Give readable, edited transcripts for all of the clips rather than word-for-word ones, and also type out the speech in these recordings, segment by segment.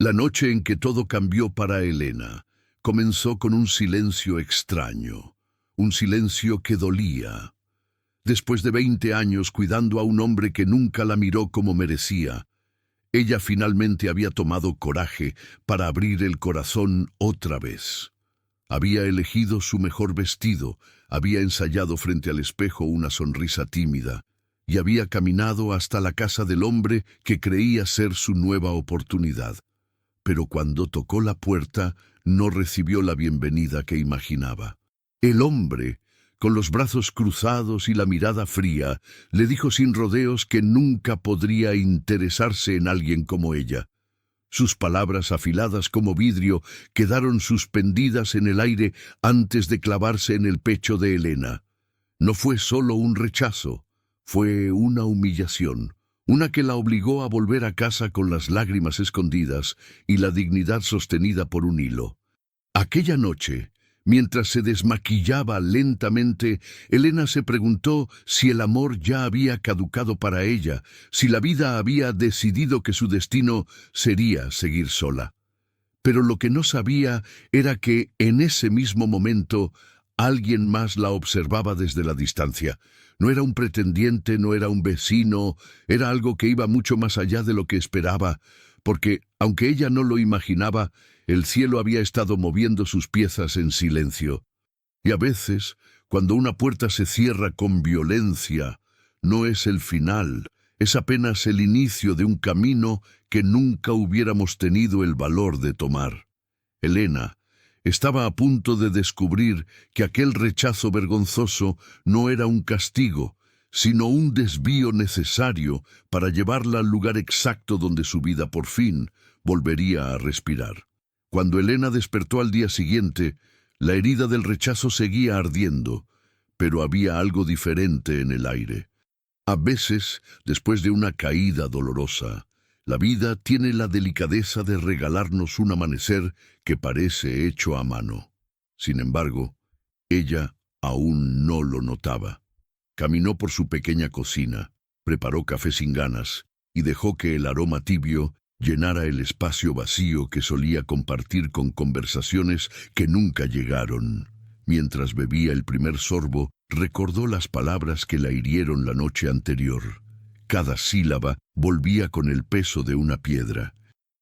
La noche en que todo cambió para Elena comenzó con un silencio extraño, un silencio que dolía. Después de 20 años cuidando a un hombre que nunca la miró como merecía, ella finalmente había tomado coraje para abrir el corazón otra vez. Había elegido su mejor vestido, había ensayado frente al espejo una sonrisa tímida y había caminado hasta la casa del hombre que creía ser su nueva oportunidad. Pero cuando tocó la puerta, no recibió la bienvenida que imaginaba. El hombre, con los brazos cruzados y la mirada fría, le dijo sin rodeos que nunca podría interesarse en alguien como ella. Sus palabras afiladas como vidrio quedaron suspendidas en el aire antes de clavarse en el pecho de Elena. No fue solo un rechazo, fue una humillación, una que la obligó a volver a casa con las lágrimas escondidas y la dignidad sostenida por un hilo. Aquella noche, mientras se desmaquillaba lentamente, Elena se preguntó si el amor ya había caducado para ella, si la vida había decidido que su destino sería seguir sola. Pero lo que no sabía era que, en ese mismo momento, alguien más la observaba desde la distancia. No era un pretendiente, no era un vecino, era algo que iba mucho más allá de lo que esperaba, porque, aunque ella no lo imaginaba, el cielo había estado moviendo sus piezas en silencio. Y a veces, cuando una puerta se cierra con violencia, no es el final, es apenas el inicio de un camino que nunca hubiéramos tenido el valor de tomar. Elena estaba a punto de descubrir que aquel rechazo vergonzoso no era un castigo, sino un desvío necesario para llevarla al lugar exacto donde su vida por fin volvería a respirar. Cuando Elena despertó al día siguiente, la herida del rechazo seguía ardiendo, pero había algo diferente en el aire. A veces, después de una caída dolorosa, la vida tiene la delicadeza de regalarnos un amanecer que parece hecho a mano. Sin embargo, ella aún no lo notaba. Caminó por su pequeña cocina, preparó café sin ganas y dejó que el aroma tibio llenara el espacio vacío que solía compartir con conversaciones que nunca llegaron. Mientras bebía el primer sorbo, recordó las palabras que la hirieron la noche anterior. Cada sílaba volvía con el peso de una piedra.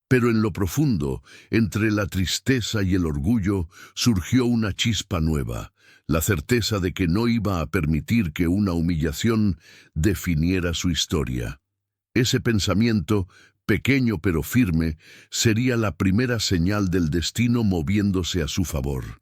Pero en lo profundo, entre la tristeza y el orgullo, surgió una chispa nueva, la certeza de que no iba a permitir que una humillación definiera su historia. Ese pensamiento, pequeño pero firme, sería la primera señal del destino moviéndose a su favor.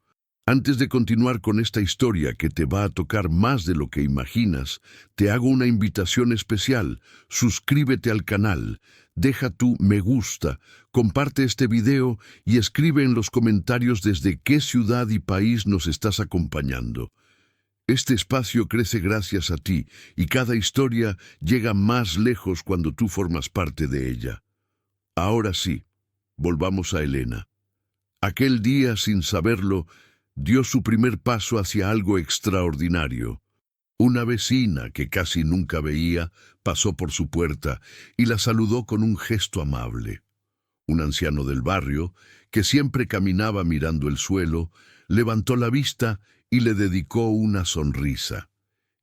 Antes de continuar con esta historia que te va a tocar más de lo que imaginas, te hago una invitación especial. Suscríbete al canal, deja tu me gusta, comparte este video y escribe en los comentarios desde qué ciudad y país nos estás acompañando. Este espacio crece gracias a ti y cada historia llega más lejos cuando tú formas parte de ella. Ahora sí, volvamos a Elena. Aquel día, sin saberlo, dio su primer paso hacia algo extraordinario. Una vecina que casi nunca veía pasó por su puerta y la saludó con un gesto amable. Un anciano del barrio, que siempre caminaba mirando el suelo, levantó la vista y le dedicó una sonrisa.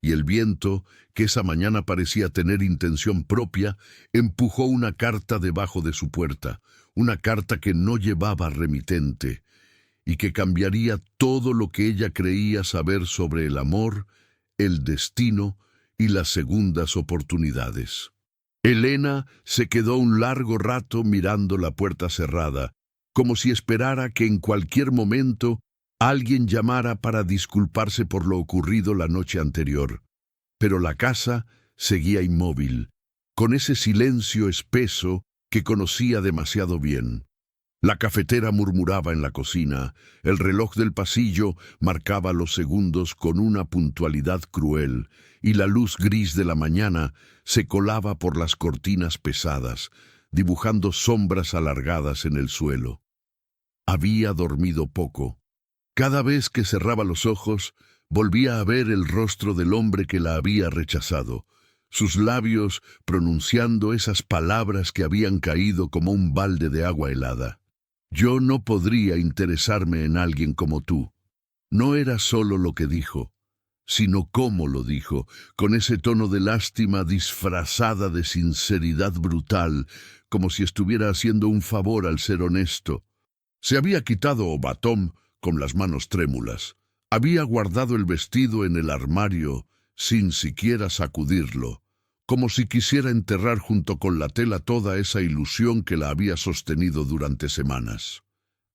Y el viento, que esa mañana parecía tener intención propia, empujó una carta debajo de su puerta, una carta que no llevaba remitente, y que cambiaría todo lo que ella creía saber sobre el amor, el destino y las segundas oportunidades. Elena se quedó un largo rato mirando la puerta cerrada, como si esperara que en cualquier momento alguien llamara para disculparse por lo ocurrido la noche anterior. Pero la casa seguía inmóvil, con ese silencio espeso que conocía demasiado bien. La cafetera murmuraba en la cocina, el reloj del pasillo marcaba los segundos con una puntualidad cruel, y la luz gris de la mañana se colaba por las cortinas pesadas, dibujando sombras alargadas en el suelo. Había dormido poco. Cada vez que cerraba los ojos, volvía a ver el rostro del hombre que la había rechazado, sus labios pronunciando esas palabras que habían caído como un balde de agua helada. Yo no podría interesarme en alguien como tú. No era solo lo que dijo, sino cómo lo dijo, con ese tono de lástima disfrazada de sinceridad brutal, como si estuviera haciendo un favor al ser honesto. Se había quitado batón con las manos trémulas. Había guardado el vestido en el armario sin siquiera sacudirlo, como si quisiera enterrar junto con la tela toda esa ilusión que la había sostenido durante semanas.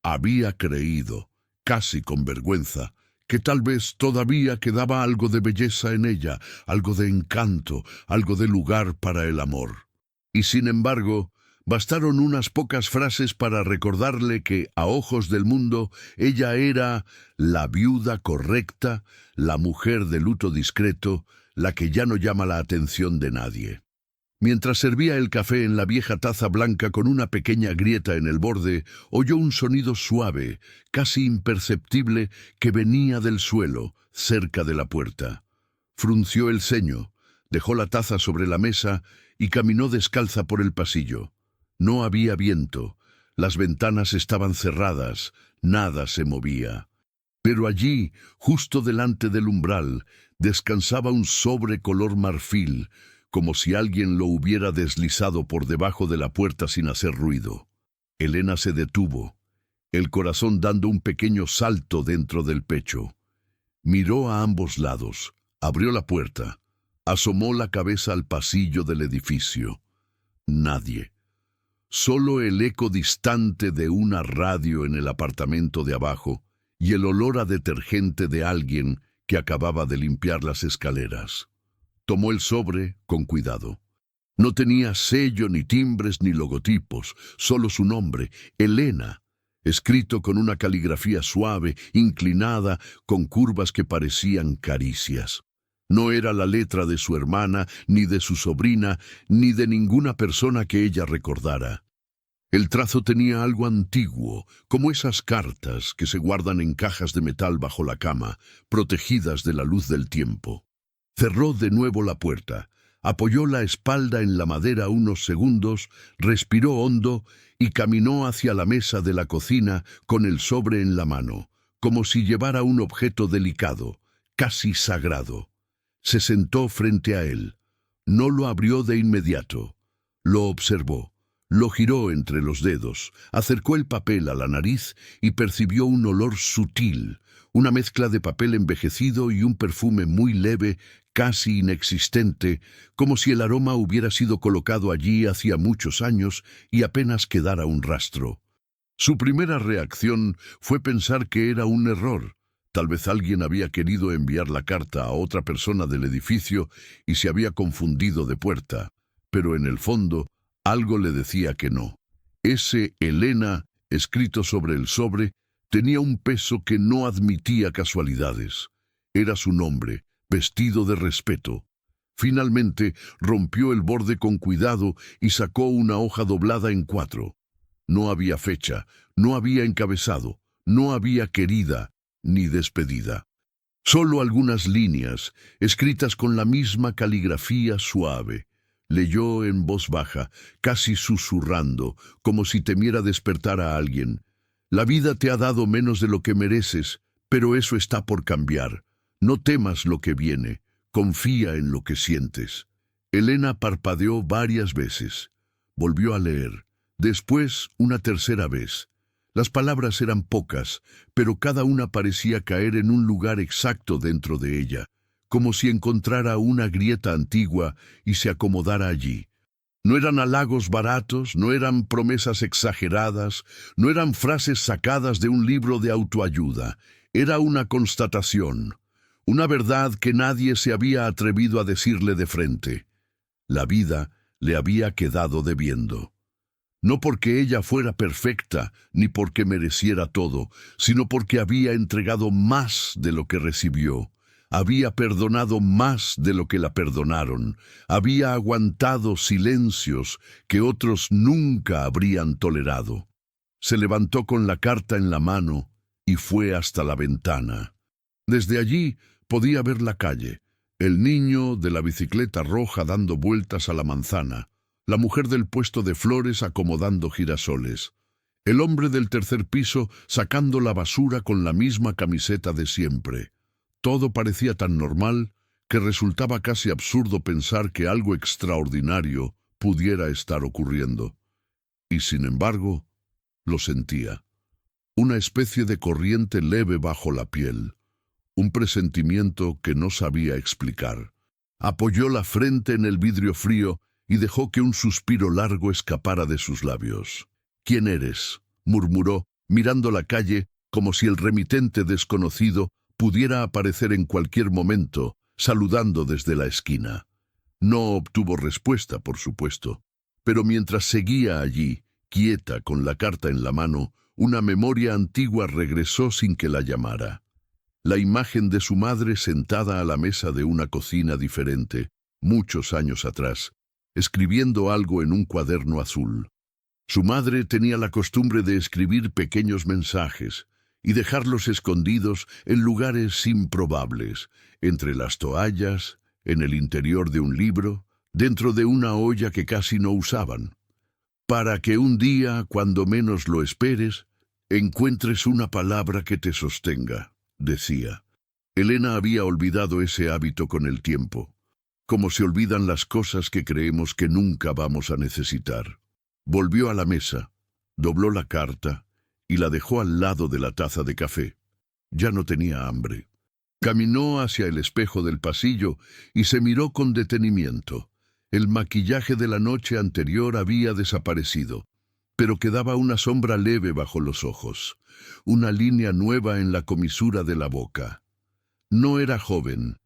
Había creído, casi con vergüenza, que tal vez todavía quedaba algo de belleza en ella, algo de encanto, algo de lugar para el amor. Y sin embargo, bastaron unas pocas frases para recordarle que, a ojos del mundo, ella era la viuda correcta, la mujer de luto discreto, la que ya no llama la atención de nadie. Mientras servía el café en la vieja taza blanca con una pequeña grieta en el borde, oyó un sonido suave, casi imperceptible, que venía del suelo, cerca de la puerta. Frunció el ceño, dejó la taza sobre la mesa y caminó descalza por el pasillo. No había viento, las ventanas estaban cerradas, nada se movía. Pero allí, justo delante del umbral, descansaba un sobre color marfil, como si alguien lo hubiera deslizado por debajo de la puerta sin hacer ruido. Elena se detuvo, el corazón dando un pequeño salto dentro del pecho. Miró a ambos lados, abrió la puerta, asomó la cabeza al pasillo del edificio. Nadie. Solo el eco distante de una radio en el apartamento de abajo y el olor a detergente de alguien que acababa de limpiar las escaleras. Tomó el sobre con cuidado. No tenía sello, ni timbres, ni logotipos, solo su nombre, Elena, escrito con una caligrafía suave, inclinada, con curvas que parecían caricias. No era la letra de su hermana, ni de su sobrina, ni de ninguna persona que ella recordara. El trazo tenía algo antiguo, como esas cartas que se guardan en cajas de metal bajo la cama, protegidas de la luz del tiempo. Cerró de nuevo la puerta, apoyó la espalda en la madera unos segundos, respiró hondo y caminó hacia la mesa de la cocina con el sobre en la mano, como si llevara un objeto delicado, casi sagrado. Se sentó frente a él. No lo abrió de inmediato. Lo observó. Lo giró entre los dedos, acercó el papel a la nariz y percibió un olor sutil, una mezcla de papel envejecido y un perfume muy leve, casi inexistente, como si el aroma hubiera sido colocado allí hacía muchos años y apenas quedara un rastro. Su primera reacción fue pensar que era un error. Tal vez alguien había querido enviar la carta a otra persona del edificio y se había confundido de puerta, pero en el fondo, algo le decía que no. Ese Elena, escrito sobre el sobre, tenía un peso que no admitía casualidades. Era su nombre, vestido de respeto. Finalmente, rompió el borde con cuidado y sacó una hoja doblada en 4. No había fecha, no había encabezado, no había querida ni despedida. Solo algunas líneas, escritas con la misma caligrafía suave. Leyó en voz baja, casi susurrando, como si temiera despertar a alguien. La vida te ha dado menos de lo que mereces, pero eso está por cambiar. No temas lo que viene, confía en lo que sientes. Elena parpadeó varias veces. Volvió a leer. Después, una tercera vez. Las palabras eran pocas, pero cada una parecía caer en un lugar exacto dentro de ella, como si encontrara una grieta antigua y se acomodara allí. No eran halagos baratos, no eran promesas exageradas, no eran frases sacadas de un libro de autoayuda. Era una constatación, una verdad que nadie se había atrevido a decirle de frente. La vida le había quedado debiendo. No porque ella fuera perfecta, ni porque mereciera todo, sino porque había entregado más de lo que recibió. Había perdonado más de lo que la perdonaron. Había aguantado silencios que otros nunca habrían tolerado. Se levantó con la carta en la mano y fue hasta la ventana. Desde allí podía ver la calle, El niño de la bicicleta roja dando vueltas a la manzana, la mujer del puesto de flores acomodando girasoles, el hombre del tercer piso sacando la basura con la misma camiseta de siempre. Todo parecía tan normal que resultaba casi absurdo pensar que algo extraordinario pudiera estar ocurriendo. Y sin embargo, lo sentía. Una especie de corriente leve bajo la piel, un presentimiento que no sabía explicar. Apoyó la frente en el vidrio frío y dejó que un suspiro largo escapara de sus labios. «¿Quién eres?», murmuró, mirando la calle como si el remitente desconocido pudiera aparecer en cualquier momento, saludando desde la esquina. No obtuvo respuesta, por supuesto, pero mientras seguía allí, quieta con la carta en la mano, una memoria antigua regresó sin que la llamara. La imagen de su madre sentada a la mesa de una cocina diferente, muchos años atrás, escribiendo algo en un cuaderno azul. Su madre tenía la costumbre de escribir pequeños mensajes y dejarlos escondidos en lugares improbables, entre las toallas, en el interior de un libro, dentro de una olla que casi no usaban, para que un día, cuando menos lo esperes, encuentres una palabra que te sostenga, decía. Elena había olvidado ese hábito con el tiempo, como se olvidan las cosas que creemos que nunca vamos a necesitar. Volvió a la mesa, dobló la carta y la dejó al lado de la taza de café. Ya no tenía hambre. Caminó hacia el espejo del pasillo y se miró con detenimiento. El maquillaje de la noche anterior había desaparecido, pero quedaba una sombra leve bajo los ojos, una línea nueva en la comisura de la boca. No era joven,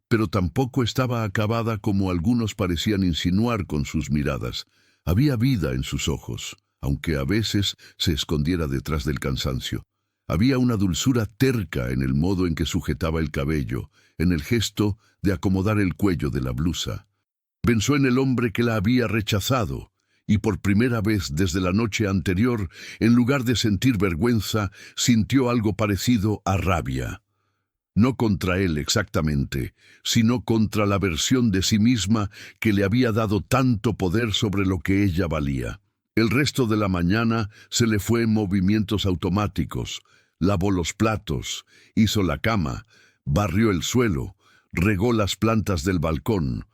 pero tampoco estaba acabada como algunos parecían insinuar con sus miradas. Había vida en sus ojos, aunque a veces se escondiera detrás del cansancio. Había una dulzura terca en el modo en que sujetaba el cabello, en el gesto de acomodar el cuello de la blusa. Pensó en el hombre que la había rechazado, y por primera vez desde la noche anterior, en lugar de sentir vergüenza, sintió algo parecido a rabia. No contra él exactamente, sino contra la versión de sí misma que le había dado tanto poder sobre lo que ella valía. El resto de la mañana se le fue en movimientos automáticos. Lavó los platos, hizo la cama, barrió el suelo, regó las plantas del balcón.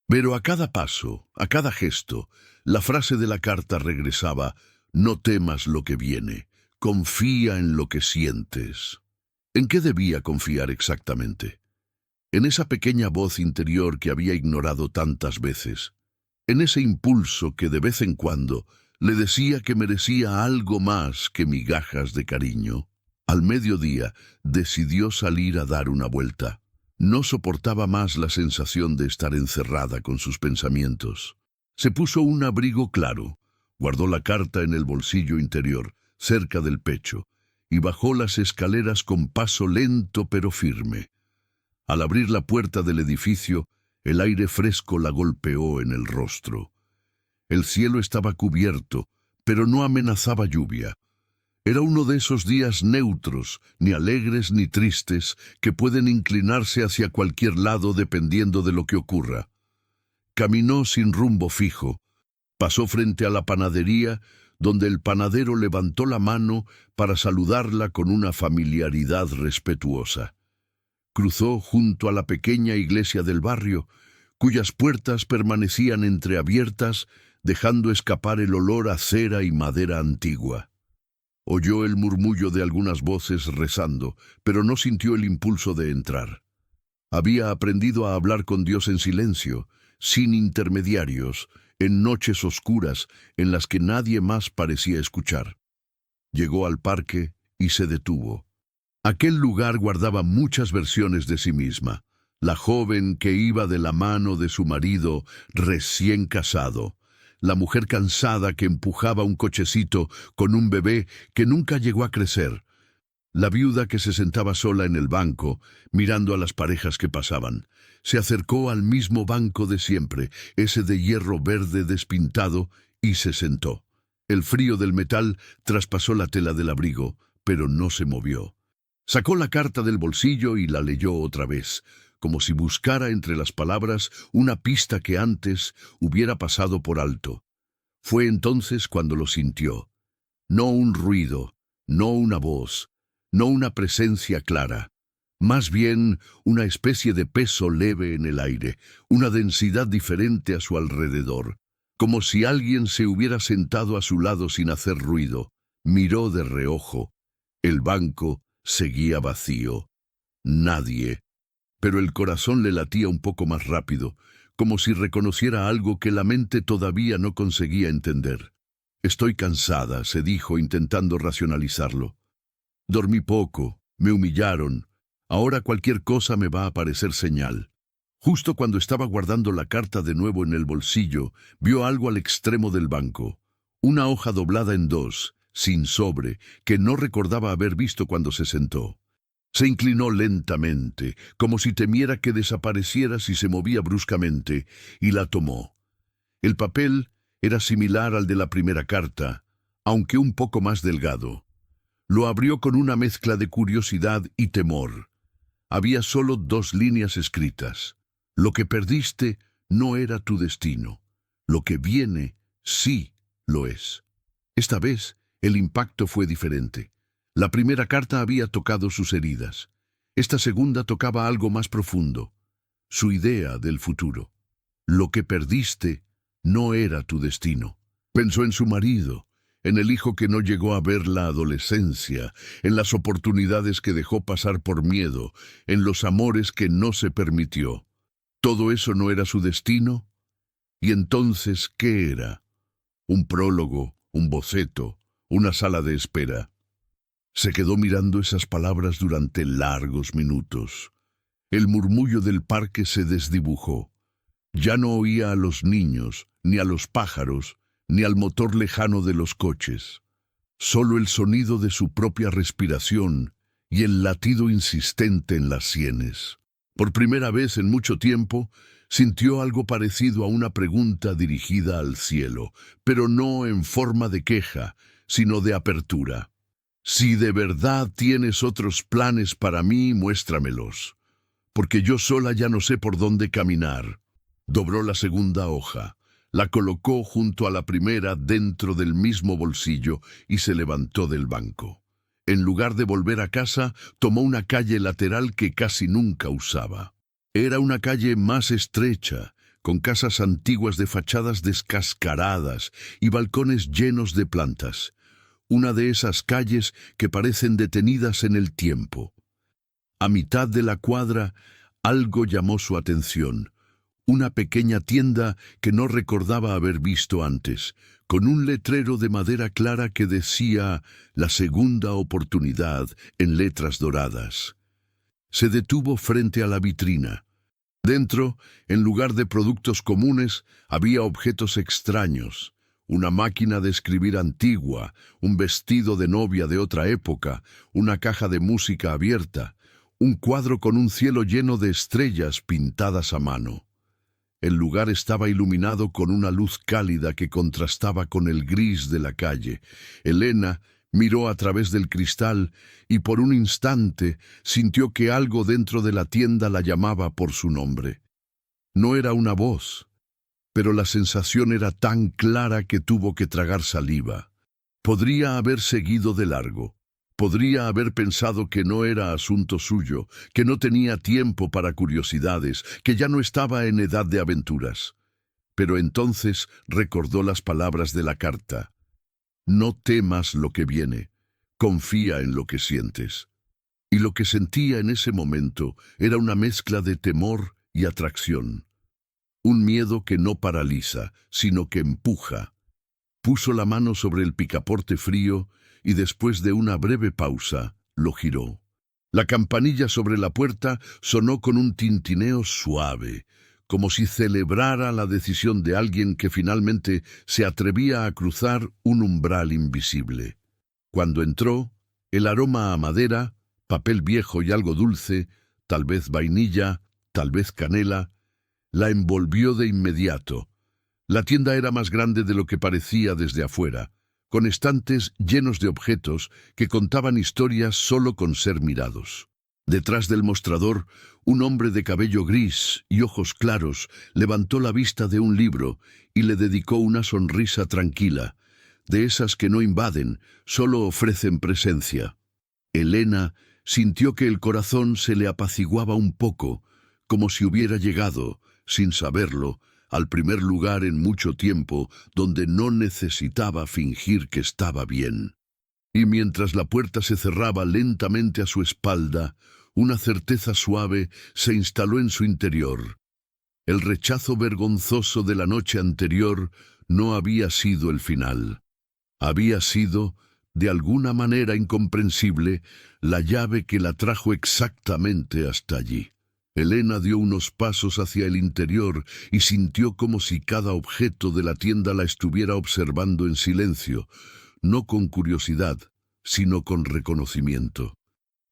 Pero a cada paso, a cada gesto, la frase de la carta regresaba: «No temas lo que viene, confía en lo que sientes». ¿En qué debía confiar exactamente? En esa pequeña voz interior que había ignorado tantas veces, en ese impulso que de vez en cuando le decía que merecía algo más que migajas de cariño. Al mediodía decidió salir a dar una vuelta. No soportaba más la sensación de estar encerrada con sus pensamientos. Se puso un abrigo claro, guardó la carta en el bolsillo interior, cerca del pecho, y bajó las escaleras con paso lento pero firme. Al abrir la puerta del edificio, el aire fresco la golpeó en el rostro. El cielo estaba cubierto, pero no amenazaba lluvia. Era uno de esos días neutros, ni alegres ni tristes, que pueden inclinarse hacia cualquier lado dependiendo de lo que ocurra. Caminó sin rumbo fijo. Pasó frente a la panadería, donde el panadero levantó la mano para saludarla con una familiaridad respetuosa. Cruzó junto a la pequeña iglesia del barrio, cuyas puertas permanecían entreabiertas, dejando escapar el olor a cera y madera antigua. Oyó el murmullo de algunas voces rezando, pero no sintió el impulso de entrar. Había aprendido a hablar con Dios en silencio, sin intermediarios, en noches oscuras en las que nadie más parecía escuchar. Llegó al parque y se detuvo. Aquel lugar guardaba muchas versiones de sí misma. La joven que iba de la mano de su marido recién casado. La mujer cansada que empujaba un cochecito con un bebé que nunca llegó a crecer. La viuda que se sentaba sola en el banco, mirando a las parejas que pasaban. Se acercó al mismo banco de siempre, ese de hierro verde despintado, y se sentó. El frío del metal traspasó la tela del abrigo, pero no se movió. Sacó la carta del bolsillo y la leyó otra vez. como si buscara entre las palabras una pista que antes hubiera pasado por alto. Fue entonces cuando lo sintió. No un ruido, no una voz, no una presencia clara. Más bien una especie de peso leve en el aire, una densidad diferente a su alrededor, como si alguien se hubiera sentado a su lado sin hacer ruido. Miró de reojo. El banco seguía vacío. Nadie. Pero el corazón le latía un poco más rápido, como si reconociera algo que la mente todavía no conseguía entender. Estoy cansada, se dijo intentando racionalizarlo. Dormí poco, me humillaron. Ahora cualquier cosa me va a parecer señal. Justo cuando estaba guardando la carta de nuevo en el bolsillo, vio algo al extremo del banco. Una hoja doblada en dos, sin sobre, que no recordaba haber visto cuando se sentó. Se inclinó lentamente, como si temiera que desapareciera si se movía bruscamente, y la tomó. El papel era similar al de la primera carta, aunque un poco más delgado. Lo abrió con una mezcla de curiosidad y temor. Había solo 2 líneas escritas. Lo que perdiste no era tu destino. Lo que viene sí lo es. Esta vez el impacto fue diferente. La primera carta había tocado sus heridas. Esta segunda tocaba algo más profundo, su idea del futuro. Lo que perdiste no era tu destino. Pensó en su marido, en el hijo que no llegó a ver la adolescencia, en las oportunidades que dejó pasar por miedo, en los amores que no se permitió. ¿Todo eso no era su destino? ¿Y entonces qué era? ¿Un prólogo, un boceto, una sala de espera? Se quedó mirando esas palabras durante largos minutos. El murmullo del parque se desdibujó. Ya no oía a los niños, ni a los pájaros, ni al motor lejano de los coches. Solo el sonido de su propia respiración y el latido insistente en las sienes. Por primera vez en mucho tiempo, sintió algo parecido a una pregunta dirigida al cielo, pero no en forma de queja, sino de apertura. Si de verdad tienes otros planes para mí, muéstramelos, porque yo sola ya no sé por dónde caminar. Dobló la segunda hoja, la colocó junto a la primera dentro del mismo bolsillo y se levantó del banco. En lugar de volver a casa, tomó una calle lateral que casi nunca usaba. Era una calle más estrecha, con casas antiguas de fachadas descascaradas y balcones llenos de plantas. Una de esas calles que parecen detenidas en el tiempo. A mitad de la cuadra, algo llamó su atención. Una pequeña tienda que no recordaba haber visto antes, con un letrero de madera clara que decía «La segunda oportunidad» en letras doradas. Se detuvo frente a la vitrina. Dentro, en lugar de productos comunes, había objetos extraños. Una máquina de escribir antigua, un vestido de novia de otra época, una caja de música abierta, un cuadro con un cielo lleno de estrellas pintadas a mano. El lugar estaba iluminado con una luz cálida que contrastaba con el gris de la calle. Elena miró a través del cristal y por un instante sintió que algo dentro de la tienda la llamaba por su nombre. No era una voz, pero la sensación era tan clara que tuvo que tragar saliva. Podría haber seguido de largo. Podría haber pensado que no era asunto suyo, que no tenía tiempo para curiosidades, que ya no estaba en edad de aventuras. Pero entonces recordó las palabras de la carta. No temas lo que viene, confía en lo que sientes. Y lo que sentía en ese momento era una mezcla de temor y atracción. Un miedo que no paraliza, sino que empuja. Puso la mano sobre el picaporte frío y después de una breve pausa, lo giró. La campanilla sobre la puerta sonó con un tintineo suave, como si celebrara la decisión de alguien que finalmente se atrevía a cruzar un umbral invisible. Cuando entró, el aroma a madera, papel viejo y algo dulce, tal vez vainilla, tal vez canela, la envolvió de inmediato. La tienda era más grande de lo que parecía desde afuera, con estantes llenos de objetos que contaban historias solo con ser mirados. Detrás del mostrador, un hombre de cabello gris y ojos claros levantó la vista de un libro y le dedicó una sonrisa tranquila, de esas que no invaden, solo ofrecen presencia. Elena sintió que el corazón se le apaciguaba un poco, como si hubiera llegado, sin saberlo, al primer lugar en mucho tiempo donde no necesitaba fingir que estaba bien. Y mientras la puerta se cerraba lentamente a su espalda, una certeza suave se instaló en su interior. El rechazo vergonzoso de la noche anterior no había sido el final. Había sido, de alguna manera incomprensible, la llave que la trajo exactamente hasta allí. Elena dio unos pasos hacia el interior y sintió como si cada objeto de la tienda la estuviera observando en silencio, no con curiosidad, sino con reconocimiento.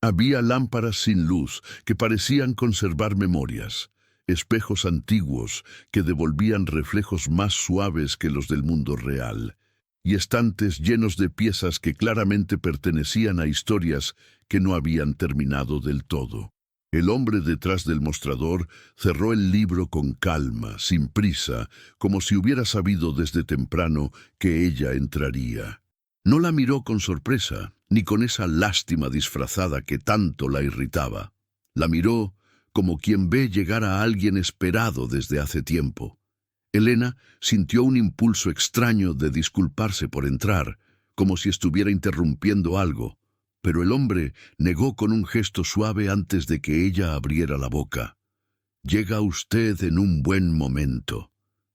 Había lámparas sin luz que parecían conservar memorias, espejos antiguos que devolvían reflejos más suaves que los del mundo real, y estantes llenos de piezas que claramente pertenecían a historias que no habían terminado del todo. El hombre detrás del mostrador cerró el libro con calma, sin prisa, como si hubiera sabido desde temprano que ella entraría. No la miró con sorpresa, ni con esa lástima disfrazada que tanto la irritaba. La miró como quien ve llegar a alguien esperado desde hace tiempo. Elena sintió un impulso extraño de disculparse por entrar, como si estuviera interrumpiendo algo, pero el hombre negó con un gesto suave antes de que ella abriera la boca. «Llega usted en un buen momento»,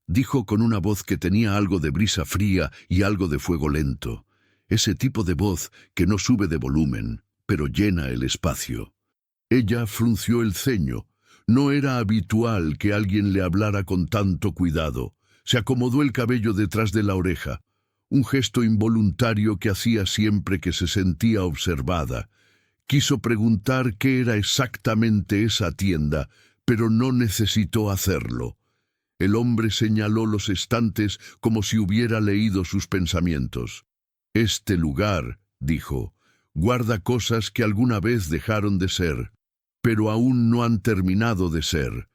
dijo con una voz que tenía algo de brisa fría y algo de fuego lento. Ese tipo de voz que no sube de volumen, pero llena el espacio. Ella frunció el ceño. No era habitual que alguien le hablara con tanto cuidado. Se acomodó el cabello detrás de la oreja, un gesto involuntario que hacía siempre que se sentía observada. Quiso preguntar qué era exactamente esa tienda, pero no necesitó hacerlo. El hombre señaló los estantes como si hubiera leído sus pensamientos. «Este lugar», dijo, «guarda cosas que alguna vez dejaron de ser, pero aún no han terminado de ser».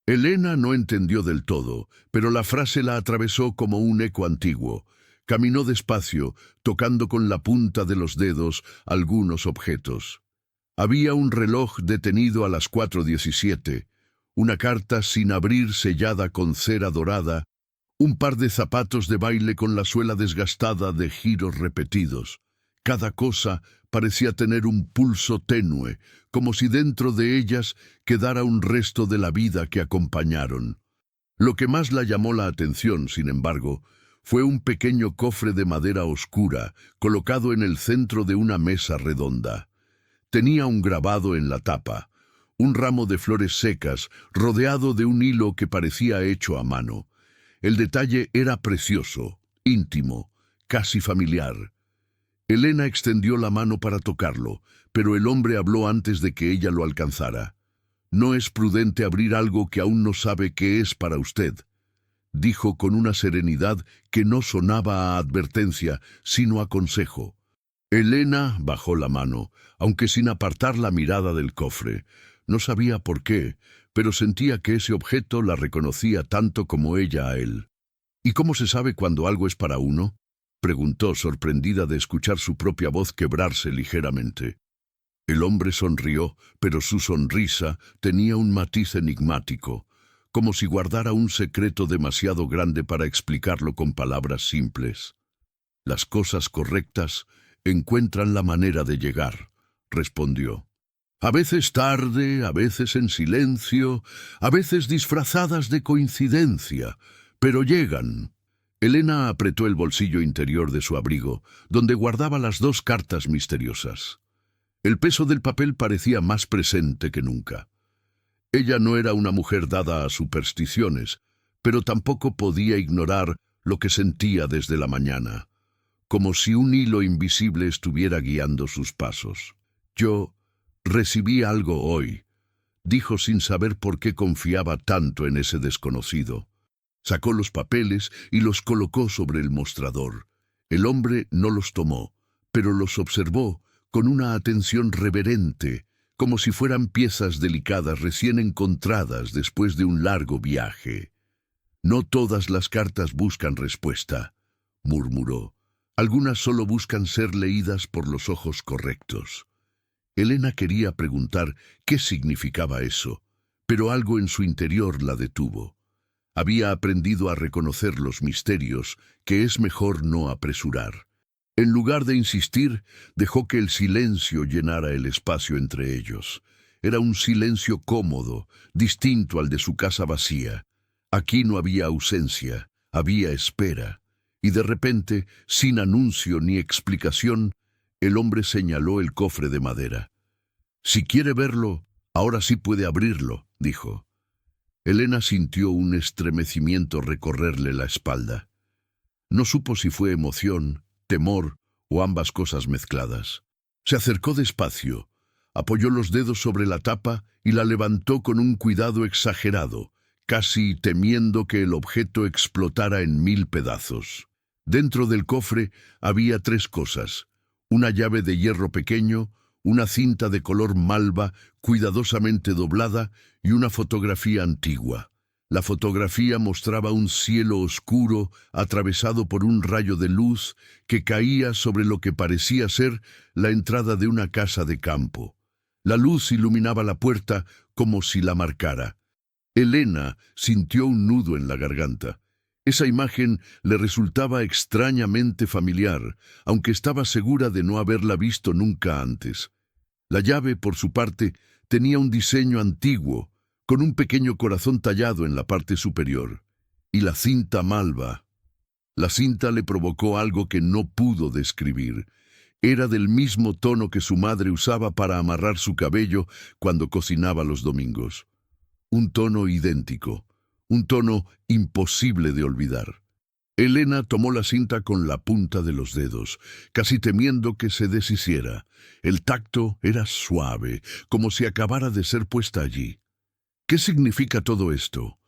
Elena no entendió del todo, pero la frase la atravesó como un eco antiguo. Caminó despacio, tocando con la punta de los dedos algunos objetos. Había un reloj detenido a las 4:17, una carta sin abrir sellada con cera dorada, un par de zapatos de baile con la suela desgastada de giros repetidos. Cada cosa parecía tener un pulso tenue, como si dentro de ellas quedara un resto de la vida que acompañaron. Lo que más la llamó la atención, sin embargo, fue un pequeño cofre de madera oscura, colocado en el centro de una mesa redonda. Tenía un grabado en la tapa, un ramo de flores secas, rodeado de un hilo que parecía hecho a mano. El detalle era precioso, íntimo, casi familiar. Elena extendió la mano para tocarlo, pero el hombre habló antes de que ella lo alcanzara. «No es prudente abrir algo que aún no sabe qué es para usted», dijo con una serenidad que no sonaba a advertencia, sino a consejo. Elena bajó la mano, aunque sin apartar la mirada del cofre. No sabía por qué, pero sentía que ese objeto la reconocía tanto como ella a él. «¿Y cómo se sabe cuando algo es para uno?», preguntó, sorprendida de escuchar su propia voz quebrarse ligeramente. El hombre sonrió, pero su sonrisa tenía un matiz enigmático, como si guardara un secreto demasiado grande para explicarlo con palabras simples. «Las cosas correctas encuentran la manera de llegar», respondió. «A veces tarde, a veces en silencio, a veces disfrazadas de coincidencia, pero llegan». Elena apretó el bolsillo interior de su abrigo, donde guardaba las 2 cartas misteriosas. El peso del papel parecía más presente que nunca. Ella no era una mujer dada a supersticiones, pero tampoco podía ignorar lo que sentía desde la mañana, como si un hilo invisible estuviera guiando sus pasos. «Yo recibí algo hoy», dijo sin saber por qué confiaba tanto en ese desconocido. Sacó los papeles y los colocó sobre el mostrador. El hombre no los tomó, pero los observó con una atención reverente, como si fueran piezas delicadas recién encontradas después de un largo viaje. «No todas las cartas buscan respuesta», murmuró. «Algunas solo buscan ser leídas por los ojos correctos». Elena quería preguntar qué significaba eso, pero algo en su interior la detuvo. Había aprendido a reconocer los misterios que es mejor no apresurar. En lugar de insistir, dejó que el silencio llenara el espacio entre ellos. Era un silencio cómodo, distinto al de su casa vacía. Aquí no había ausencia, había espera. Y de repente, sin anuncio ni explicación, el hombre señaló el cofre de madera. «Si quiere verlo, ahora sí puede abrirlo», dijo. Elena sintió un estremecimiento recorrerle la espalda. No supo si fue emoción, temor o ambas cosas mezcladas. Se acercó despacio, apoyó los dedos sobre la tapa y la levantó con un cuidado exagerado, casi temiendo que el objeto explotara en 1000 pedazos. Dentro del cofre había 3 cosas: una llave de hierro pequeño, una cinta de color malva cuidadosamente doblada y una fotografía antigua. La fotografía mostraba un cielo oscuro atravesado por un rayo de luz que caía sobre lo que parecía ser la entrada de una casa de campo. La luz iluminaba la puerta como si la marcara. Elena sintió un nudo en la garganta. Esa imagen le resultaba extrañamente familiar, aunque estaba segura de no haberla visto nunca antes. La llave, por su parte, tenía un diseño antiguo, con un pequeño corazón tallado en la parte superior. Y la cinta malva. La cinta le provocó algo que no pudo describir. Era del mismo tono que su madre usaba para amarrar su cabello cuando cocinaba los domingos. Un tono idéntico, un tono imposible de olvidar. Elena tomó la cinta con la punta de los dedos, casi temiendo que se deshiciera. El tacto era suave, como si acabara de ser puesta allí. «¿Qué significa todo esto?»,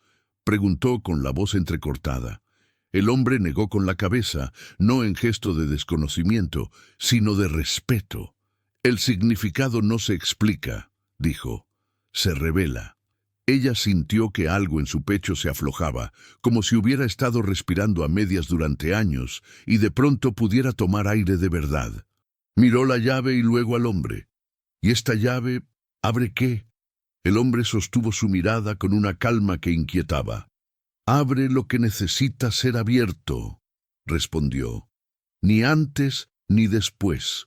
preguntó con la voz entrecortada. El hombre negó con la cabeza, no en gesto de desconocimiento, sino de respeto. «El significado no se explica», dijo. «Se revela». Ella sintió que algo en su pecho se aflojaba, como si hubiera estado respirando a medias durante años y de pronto pudiera tomar aire de verdad. Miró la llave y luego al hombre. «¿Y esta llave abre qué?». El hombre sostuvo su mirada con una calma que inquietaba. «Abre lo que necesita ser abierto», respondió. «Ni antes ni después».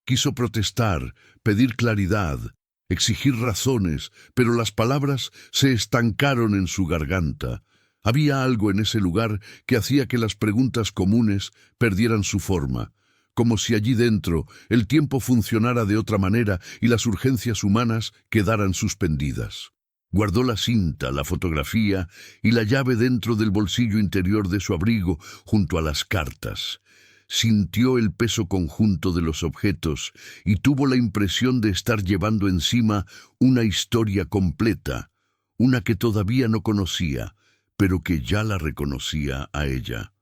Quiso protestar, pedir claridad, exigir razones, pero las palabras se estancaron en su garganta. Había algo en ese lugar que hacía que las preguntas comunes perdieran su forma, como si allí dentro el tiempo funcionara de otra manera y las urgencias humanas quedaran suspendidas. Guardó la cinta, la fotografía y la llave dentro del bolsillo interior de su abrigo, junto a las cartas. Sintió el peso conjunto de los objetos y tuvo la impresión de estar llevando encima una historia completa, una que todavía no conocía, pero que ya la reconocía a ella.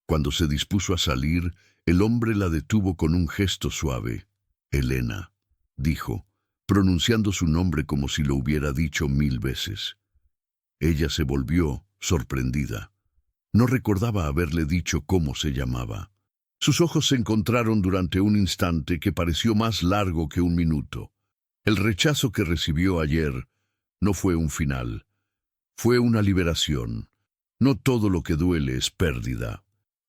Cuando se dispuso a salir, el hombre la detuvo con un gesto suave. «Elena», dijo, pronunciando su nombre como si lo hubiera dicho 1000 veces. Ella se volvió, sorprendida. No recordaba haberle dicho cómo se llamaba. Sus ojos se encontraron durante un instante que pareció más largo que un minuto. El rechazo que recibió ayer no fue un final, fue una liberación. No todo lo que duele es pérdida.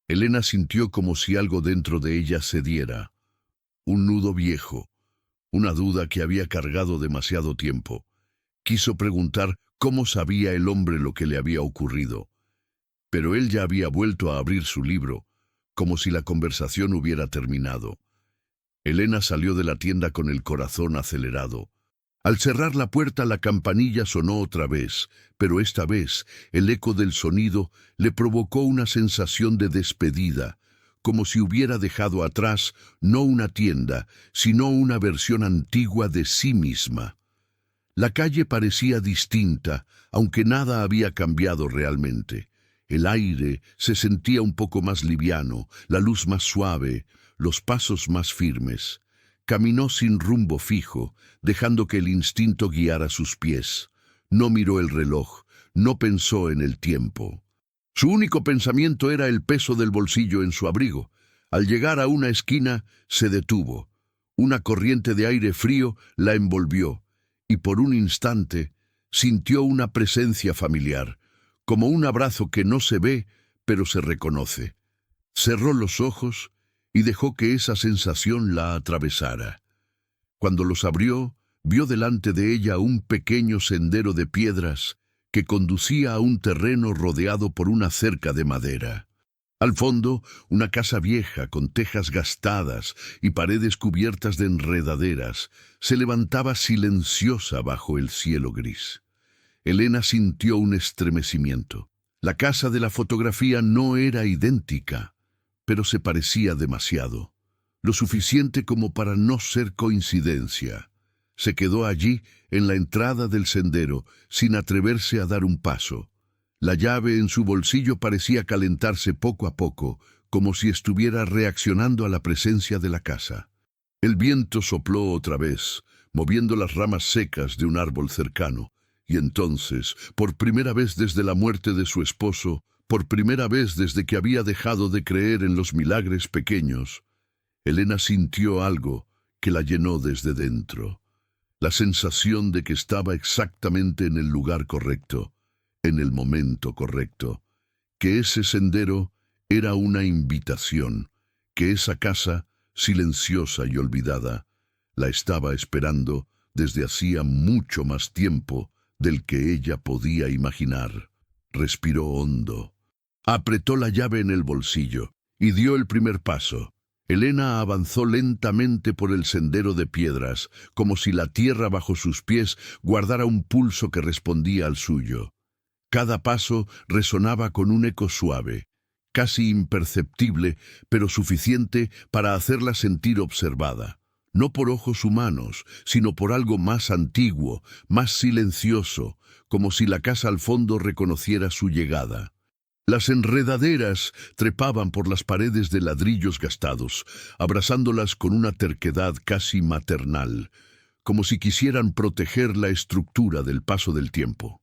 Elena sintió como si algo dentro de ella cediera. Un nudo viejo, una duda que había cargado demasiado tiempo. Quiso preguntar cómo sabía el hombre lo que le había ocurrido. Pero él ya había vuelto a abrir su libro, como si la conversación hubiera terminado. Elena salió de la tienda con el corazón acelerado. Al cerrar la puerta, la campanilla sonó otra vez, pero esta vez el eco del sonido le provocó una sensación de despedida, como si hubiera dejado atrás no una tienda, sino una versión antigua de sí misma. La calle parecía distinta, aunque nada había cambiado realmente. El aire se sentía un poco más liviano, la luz más suave, los pasos más firmes. Caminó sin rumbo fijo, dejando que el instinto guiara sus pies. No miró el reloj, no pensó en el tiempo. Su único pensamiento era el peso del bolsillo en su abrigo. Al llegar a una esquina, se detuvo. Una corriente de aire frío la envolvió, y por un instante sintió una presencia familiar, como un abrazo que no se ve, pero se reconoce. Cerró los ojos y dejó que esa sensación la atravesara. Cuando los abrió, vio delante de ella un pequeño sendero de piedras que conducía a un terreno rodeado por una cerca de madera. Al fondo, una casa vieja con tejas gastadas y paredes cubiertas de enredaderas se levantaba silenciosa bajo el cielo gris. Elena sintió un estremecimiento. La casa de la fotografía no era idéntica, pero se parecía demasiado, lo suficiente como para no ser coincidencia. Se quedó allí, en la entrada del sendero, sin atreverse a dar un paso. La llave en su bolsillo parecía calentarse poco a poco, como si estuviera reaccionando a la presencia de la casa. El viento sopló otra vez, moviendo las ramas secas de un árbol cercano, y entonces, por primera vez desde la muerte de su esposo, por primera vez desde que había dejado de creer en los milagros pequeños, Elena sintió algo que la llenó desde dentro. La sensación de que estaba exactamente en el lugar correcto, en el momento correcto, que ese sendero era una invitación, que esa casa, silenciosa y olvidada, la estaba esperando desde hacía mucho más tiempo del que ella podía imaginar. Respiró hondo. Apretó la llave en el bolsillo y dio el primer paso. Elena avanzó lentamente por el sendero de piedras, como si la tierra bajo sus pies guardara un pulso que respondía al suyo. Cada paso resonaba con un eco suave, casi imperceptible, pero suficiente para hacerla sentir observada. No por ojos humanos, sino por algo más antiguo, más silencioso, como si la casa al fondo reconociera su llegada. Las enredaderas trepaban por las paredes de ladrillos gastados, abrazándolas con una terquedad casi maternal, como si quisieran proteger la estructura del paso del tiempo.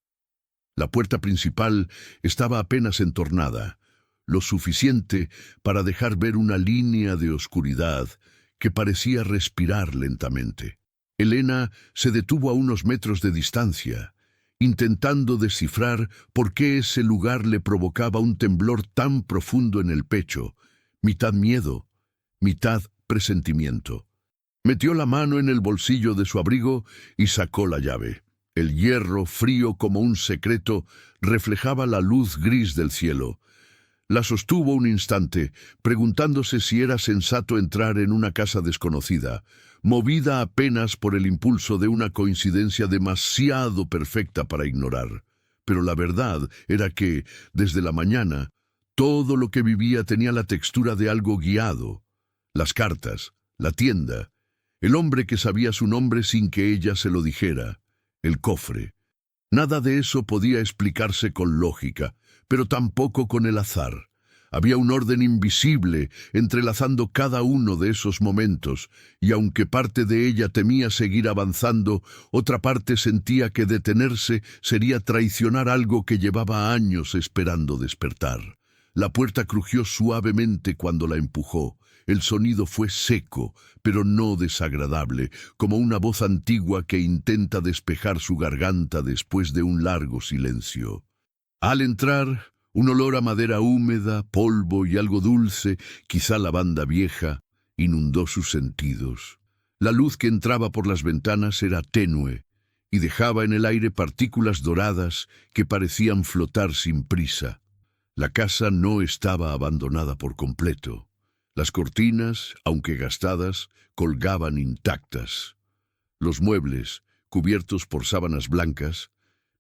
La puerta principal estaba apenas entornada, lo suficiente para dejar ver una línea de oscuridad que parecía respirar lentamente. Elena se detuvo a unos metros de distancia, intentando descifrar por qué ese lugar le provocaba un temblor tan profundo en el pecho, mitad miedo, mitad presentimiento. Metió la mano en el bolsillo de su abrigo y sacó la llave. El hierro, frío como un secreto, reflejaba la luz gris del cielo. La sostuvo un instante, preguntándose si era sensato entrar en una casa desconocida, movida apenas por el impulso de una coincidencia demasiado perfecta para ignorar. Pero la verdad era que, desde la mañana, todo lo que vivía tenía la textura de algo guiado. Las cartas, la tienda, el hombre que sabía su nombre sin que ella se lo dijera, el cofre. Nada de eso podía explicarse con lógica, pero tampoco con el azar. Había un orden invisible entrelazando cada uno de esos momentos, y aunque parte de ella temía seguir avanzando, otra parte sentía que detenerse sería traicionar algo que llevaba años esperando despertar. La puerta crujió suavemente cuando la empujó. El sonido fue seco, pero no desagradable, como una voz antigua que intenta despejar su garganta después de un largo silencio. Al entrar, un olor a madera húmeda, polvo y algo dulce, quizá lavanda vieja, inundó sus sentidos. La luz que entraba por las ventanas era tenue y dejaba en el aire partículas doradas que parecían flotar sin prisa. La casa no estaba abandonada por completo. Las cortinas, aunque gastadas, colgaban intactas. Los muebles, cubiertos por sábanas blancas,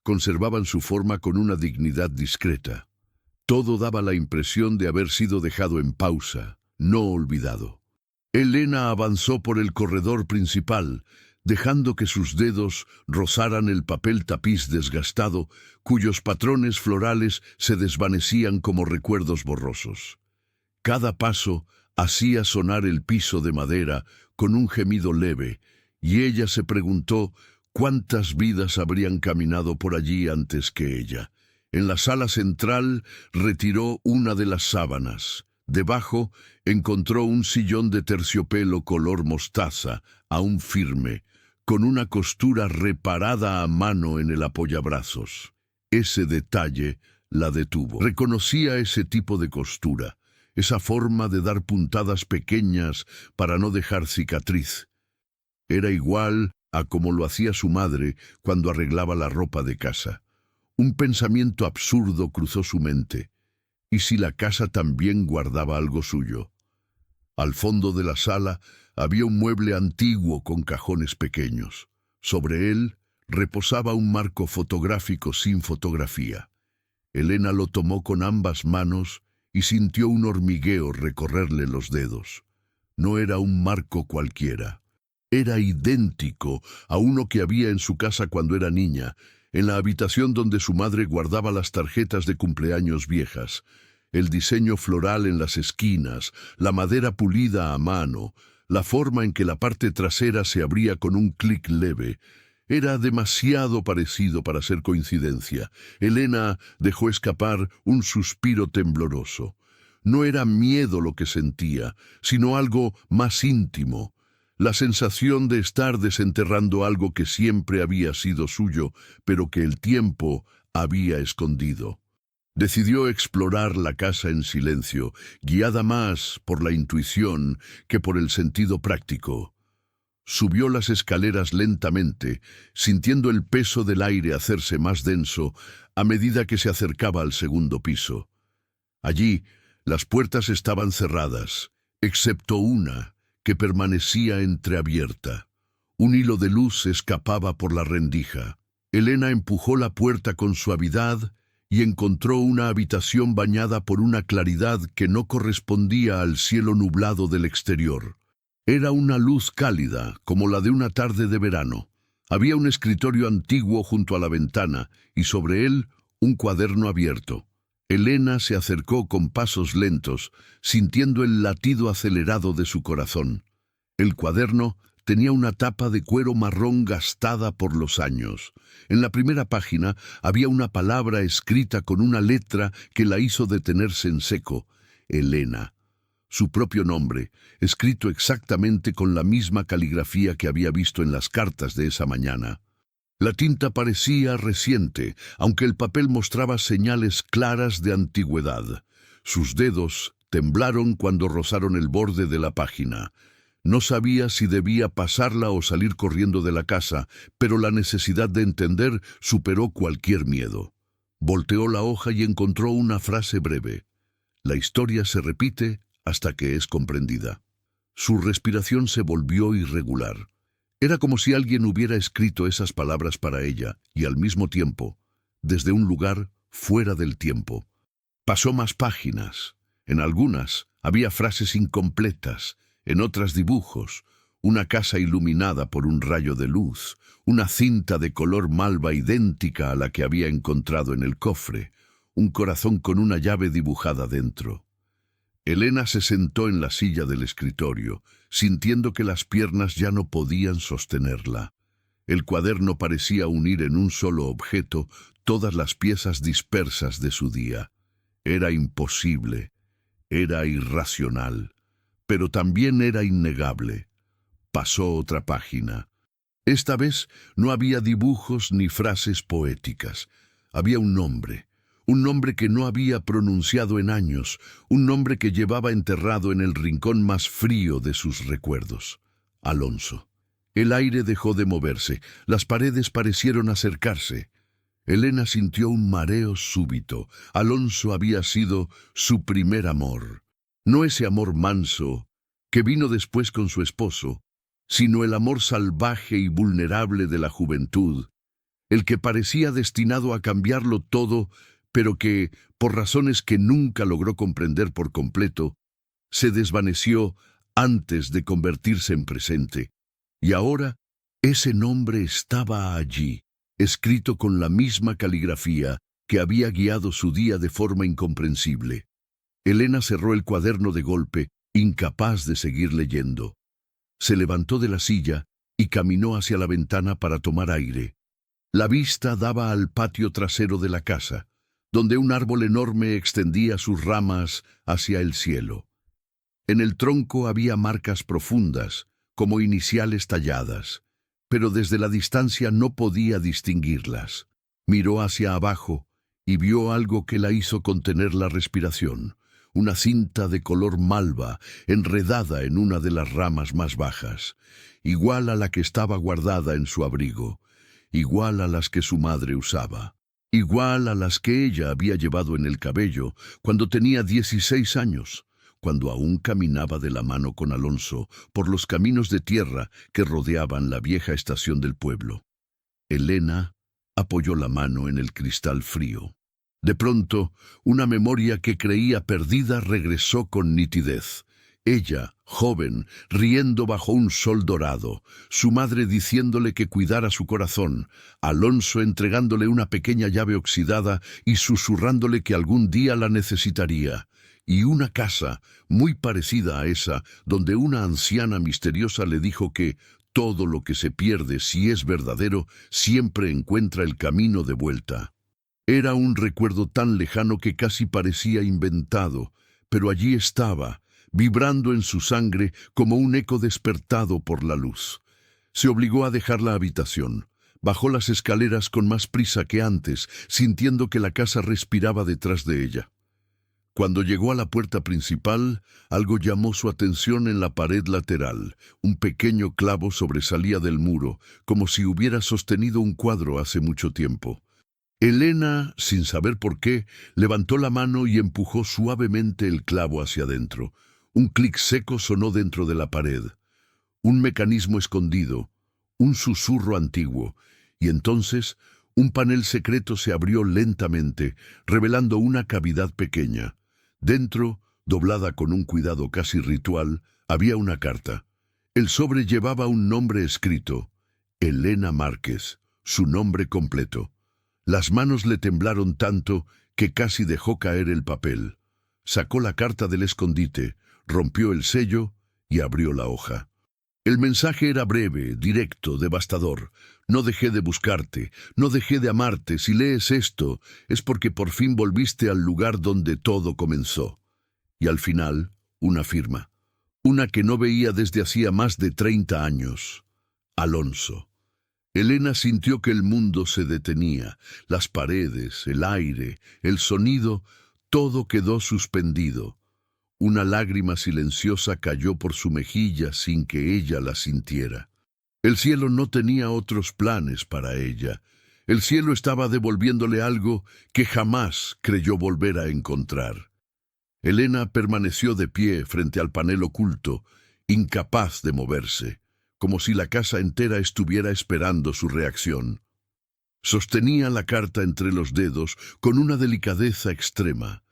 conservaban su forma con una dignidad discreta. Todo daba la impresión de haber sido dejado en pausa, no olvidado. Elena avanzó por el corredor principal, dejando que sus dedos rozaran el papel tapiz desgastado, cuyos patrones florales se desvanecían como recuerdos borrosos. Cada paso Hacía sonar el piso de madera con un gemido leve, y ella se preguntó cuántas vidas habrían caminado por allí antes que ella. En la sala central retiró una de las sábanas. Debajo encontró un sillón de terciopelo color mostaza, aún firme, con una costura reparada a mano en el apoyabrazos. Ese detalle la detuvo. Reconocía ese tipo de costura, esa forma de dar puntadas pequeñas para no dejar cicatriz. Era igual a como lo hacía su madre cuando arreglaba la ropa de casa. Un pensamiento absurdo cruzó su mente. ¿Y si la casa también guardaba algo suyo? Al fondo de la sala había un mueble antiguo con cajones pequeños. Sobre él reposaba un marco fotográfico sin fotografía. Elena lo tomó con ambas manos y sintió un hormigueo recorrerle los dedos. No era un marco cualquiera. Era idéntico a uno que había en su casa cuando era niña, en la habitación donde su madre guardaba las tarjetas de cumpleaños viejas. El diseño floral en las esquinas, la madera pulida a mano, la forma en que la parte trasera se abría con un clic leve. Era demasiado parecido para ser coincidencia. Elena dejó escapar un suspiro tembloroso. No era miedo lo que sentía, sino algo más íntimo. La sensación de estar desenterrando algo que siempre había sido suyo, pero que el tiempo había escondido. Decidió explorar la casa en silencio, guiada más por la intuición que por el sentido práctico. Subió las escaleras lentamente, sintiendo el peso del aire hacerse más denso a medida que se acercaba al segundo piso. Allí, las puertas estaban cerradas, excepto una que permanecía entreabierta. Un hilo de luz escapaba por la rendija. Elena empujó la puerta con suavidad y encontró una habitación bañada por una claridad que no correspondía al cielo nublado del exterior. Era una luz cálida, como la de una tarde de verano. Había un escritorio antiguo junto a la ventana y sobre él un cuaderno abierto. Elena se acercó con pasos lentos, sintiendo el latido acelerado de su corazón. El cuaderno tenía una tapa de cuero marrón gastada por los años. En la primera página había una palabra escrita con una letra que la hizo detenerse en seco: Elena. Su propio nombre, escrito exactamente con la misma caligrafía que había visto en las cartas de esa mañana. La tinta parecía reciente, aunque el papel mostraba señales claras de antigüedad. Sus dedos temblaron cuando rozaron el borde de la página. No sabía si debía pasarla o salir corriendo de la casa, pero la necesidad de entender superó cualquier miedo. Volteó la hoja y encontró una frase breve: La historia se repite hasta que es comprendida. Su respiración se volvió irregular. Era como si alguien hubiera escrito esas palabras para ella, y al mismo tiempo, desde un lugar fuera del tiempo. Pasó más páginas. En algunas había frases incompletas, en otras dibujos, una casa iluminada por un rayo de luz, una cinta de color malva idéntica a la que había encontrado en el cofre, un corazón con una llave dibujada dentro. Elena se sentó en la silla del escritorio, sintiendo que las piernas ya no podían sostenerla. El cuaderno parecía unir en un solo objeto todas las piezas dispersas de su día. Era imposible, era irracional, pero también era innegable. Pasó otra página. Esta vez no había dibujos ni frases poéticas. Había un nombre que no había pronunciado en años, un nombre que llevaba enterrado en el rincón más frío de sus recuerdos: Alonso. El aire dejó de moverse, las paredes parecieron acercarse. Elena sintió un mareo súbito. Alonso había sido su primer amor. No ese amor manso que vino después con su esposo, sino el amor salvaje y vulnerable de la juventud, el que parecía destinado a cambiarlo todo, pero que, por razones que nunca logró comprender por completo, se desvaneció antes de convertirse en presente. Y ahora ese nombre estaba allí, escrito con la misma caligrafía que había guiado su día de forma incomprensible. Elena cerró el cuaderno de golpe incapaz de seguir leyendo. Se levantó de la silla y caminó hacia la ventana para tomar aire. La vista daba al patio trasero de la casa, donde un árbol enorme extendía sus ramas hacia el cielo. En el tronco había marcas profundas, como iniciales talladas, pero desde la distancia no podía distinguirlas. Miró hacia abajo y vio algo que la hizo contener la respiración, una cinta de color malva enredada en una de las ramas más bajas, igual a la que estaba guardada en su abrigo, igual a las que su madre usaba, igual a las que ella había llevado en el cabello cuando tenía 16 años, cuando aún caminaba de la mano con Alonso por los caminos de tierra que rodeaban la vieja estación del pueblo. Elena apoyó la mano en el cristal frío. De pronto, una memoria que creía perdida regresó con nitidez. Ella, joven, riendo bajo un sol dorado, su madre diciéndole que cuidara su corazón, Alonso entregándole una pequeña llave oxidada y susurrándole que algún día la necesitaría, y una casa muy parecida a esa, donde una anciana misteriosa le dijo que todo lo que se pierde, si es verdadero, siempre encuentra el camino de vuelta. Era un recuerdo tan lejano que casi parecía inventado, pero allí estaba, vibrando en su sangre como un eco despertado por la luz. Se obligó a dejar la habitación. Bajó las escaleras con más prisa que antes, sintiendo que la casa respiraba detrás de ella. Cuando llegó a la puerta principal, algo llamó su atención en la pared lateral. Un pequeño clavo sobresalía del muro, como si hubiera sostenido un cuadro hace mucho tiempo. Elena, sin saber por qué, levantó la mano y empujó suavemente el clavo hacia adentro. Un clic seco sonó dentro de la pared. Un mecanismo escondido, un susurro antiguo, y entonces un panel secreto se abrió lentamente, revelando una cavidad pequeña. Dentro, doblada con un cuidado casi ritual, había una carta. El sobre llevaba un nombre escrito: Elena Márquez, su nombre completo. Las manos le temblaron tanto que casi dejó caer el papel. Sacó la carta del escondite, rompió el sello y abrió la hoja. El mensaje era breve, directo, devastador. No dejé de buscarte, no dejé de amarte. Si lees esto, es porque por fin volviste al lugar donde todo comenzó. Y al final, una firma. Una que no veía desde hacía más de 30 años. Alonso. Elena sintió que el mundo se detenía. Las paredes, el aire, el sonido, todo quedó suspendido. Una lágrima silenciosa cayó por su mejilla sin que ella la sintiera. El cielo no tenía otros planes para ella. El cielo estaba devolviéndole algo que jamás creyó volver a encontrar. Elena permaneció de pie frente al panel oculto, incapaz de moverse, como si la casa entera estuviera esperando su reacción. Sostenía la carta entre los dedos con una delicadeza extrema,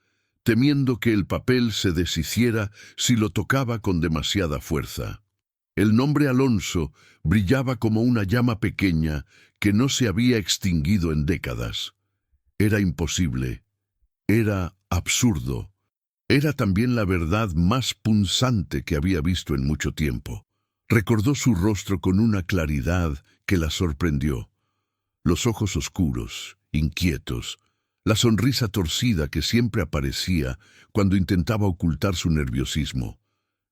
temiendo que el papel se deshiciera si lo tocaba con demasiada fuerza. El nombre Alonso brillaba como una llama pequeña que no se había extinguido en décadas. Era imposible. Era absurdo. Era también la verdad más punzante que había visto en mucho tiempo. Recordó su rostro con una claridad que la sorprendió. Los ojos oscuros, inquietos, la sonrisa torcida que siempre aparecía cuando intentaba ocultar su nerviosismo,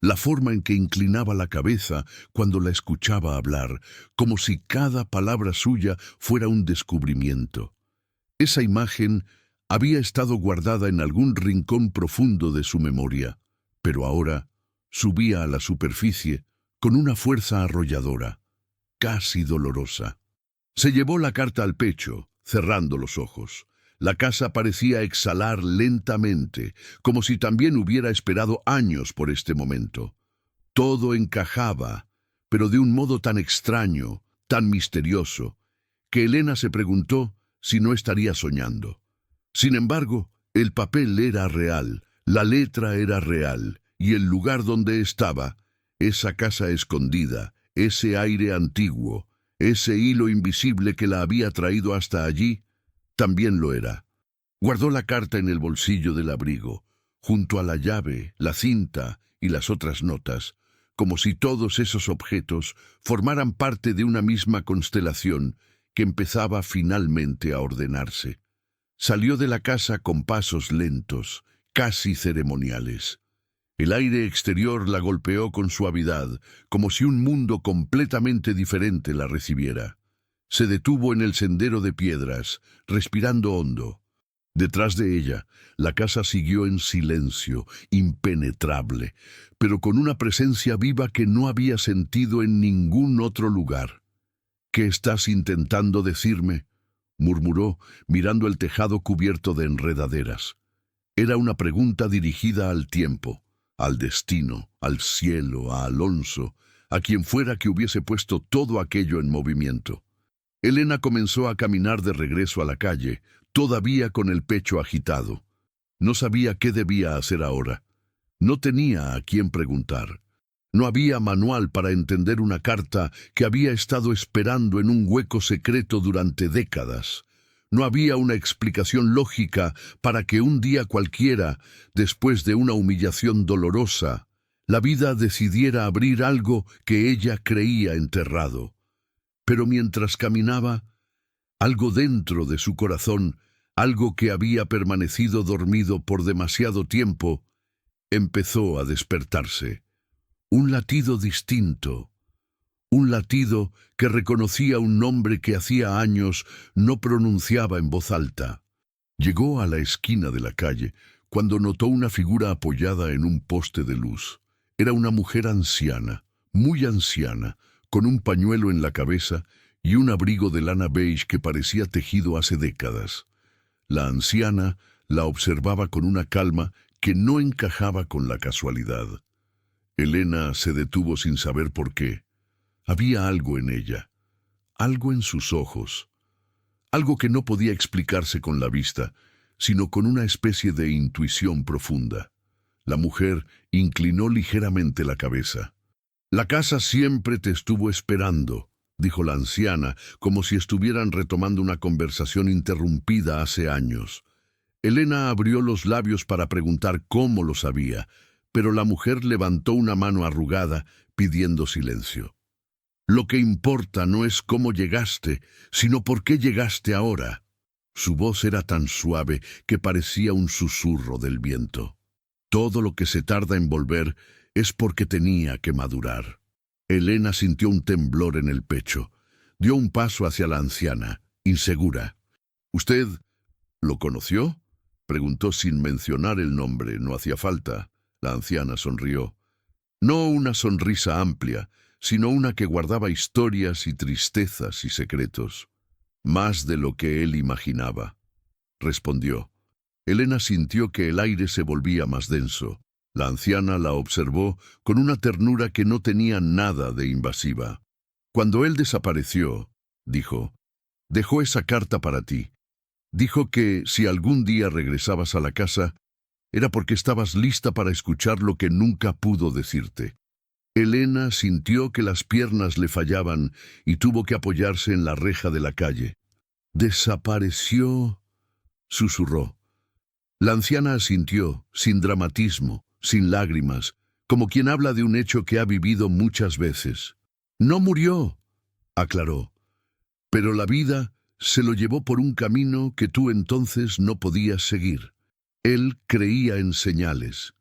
la forma en que inclinaba la cabeza cuando la escuchaba hablar, como si cada palabra suya fuera un descubrimiento. Esa imagen había estado guardada en algún rincón profundo de su memoria, pero ahora subía a la superficie con una fuerza arrolladora, casi dolorosa. Se llevó la carta al pecho, cerrando los ojos. La casa parecía exhalar lentamente, como si también hubiera esperado años por este momento. Todo encajaba, pero de un modo tan extraño, tan misterioso, que Elena se preguntó si no estaría soñando. Sin embargo, el papel era real, la letra era real, y el lugar donde estaba, esa casa escondida, ese aire antiguo, ese hilo invisible que la había traído hasta allí, también lo era. Guardó la carta en el bolsillo del abrigo. junto a la llave, la cinta y las otras notas, como si todos esos objetos formaran parte de una misma constelación que empezaba finalmente a ordenarse. Salió de la casa con pasos lentos, casi ceremoniales. El aire exterior la golpeó con suavidad, como si un mundo completamente diferente la recibiera. Se detuvo en el sendero de piedras, respirando hondo. Detrás de ella, la casa siguió en silencio, impenetrable, pero con una presencia viva que no había sentido en ningún otro lugar. «¿Qué estás intentando decirme?», murmuró, mirando el tejado cubierto de enredaderas. Era una pregunta dirigida al tiempo, al destino, al cielo, a Alonso, a quien fuera que hubiese puesto todo aquello en movimiento. Elena comenzó a caminar de regreso a la calle, todavía con el pecho agitado. No sabía qué debía hacer ahora. No tenía a quién preguntar. No había manual para entender una carta que había estado esperando en un hueco secreto durante décadas. No había una explicación lógica para que un día cualquiera, después de una humillación dolorosa, la vida decidiera abrir algo que ella creía enterrado. Pero mientras caminaba, algo dentro de su corazón, algo que había permanecido dormido por demasiado tiempo, empezó a despertarse. Un latido distinto, un latido que reconocía un nombre que hacía años no pronunciaba en voz alta. Llegó a la esquina de la calle cuando notó una figura apoyada en un poste de luz. Era una mujer anciana, muy anciana, con un pañuelo en la cabeza y un abrigo de lana beige que parecía tejido hace décadas. La anciana la observaba con una calma que no encajaba con la casualidad. Elena se detuvo sin saber por qué. Había algo en ella, algo en sus ojos, algo que no podía explicarse con la vista, sino con una especie de intuición profunda. La mujer inclinó ligeramente la cabeza. «La casa siempre te estuvo esperando», dijo la anciana, como si estuvieran retomando una conversación interrumpida hace años. Elena abrió los labios para preguntar cómo lo sabía, pero la mujer levantó una mano arrugada, pidiendo silencio. «Lo que importa no es cómo llegaste, sino por qué llegaste ahora». Su voz era tan suave que parecía un susurro del viento. «Todo lo que se tarda en volver es porque tenía que madurar». Elena sintió un temblor en el pecho. Dio un paso hacia la anciana, insegura. «¿Usted lo conoció?», preguntó sin mencionar el nombre. No hacía falta. La anciana sonrió. No una sonrisa amplia, sino una que guardaba historias y tristezas y secretos. «Más de lo que él imaginaba», respondió. Elena sintió que el aire se volvía más denso. La anciana la observó con una ternura que no tenía nada de invasiva. «Cuando él desapareció», dijo, «dejó esa carta para ti. Dijo que si algún día regresabas a la casa, era porque estabas lista para escuchar lo que nunca pudo decirte». Elena sintió que las piernas le fallaban y tuvo que apoyarse en la reja de la calle. «¿Desapareció?», susurró. La anciana asintió, sin dramatismo, sin lágrimas, como quien habla de un hecho que ha vivido muchas veces. «No murió», aclaró, «pero la vida se lo llevó por un camino que tú entonces no podías seguir. Él creía en señales,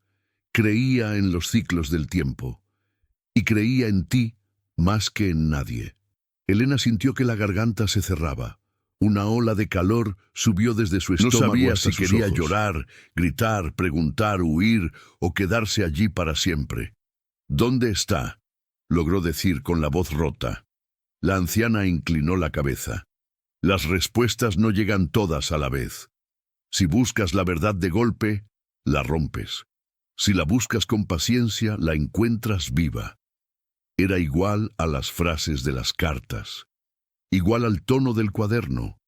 creía en los ciclos del tiempo, y creía en ti más que en nadie». Elena sintió que la garganta se cerraba. Una ola de calor subió desde su estómago. No sabía si quería llorar, gritar, preguntar, huir o quedarse allí para siempre. «¿Dónde está?», logró decir con la voz rota. La anciana inclinó la cabeza. «Las respuestas no llegan todas a la vez. Si buscas la verdad de golpe, la rompes. Si la buscas con paciencia, la encuentras viva». Era igual a las frases de las cartas, igual al tono del cuaderno,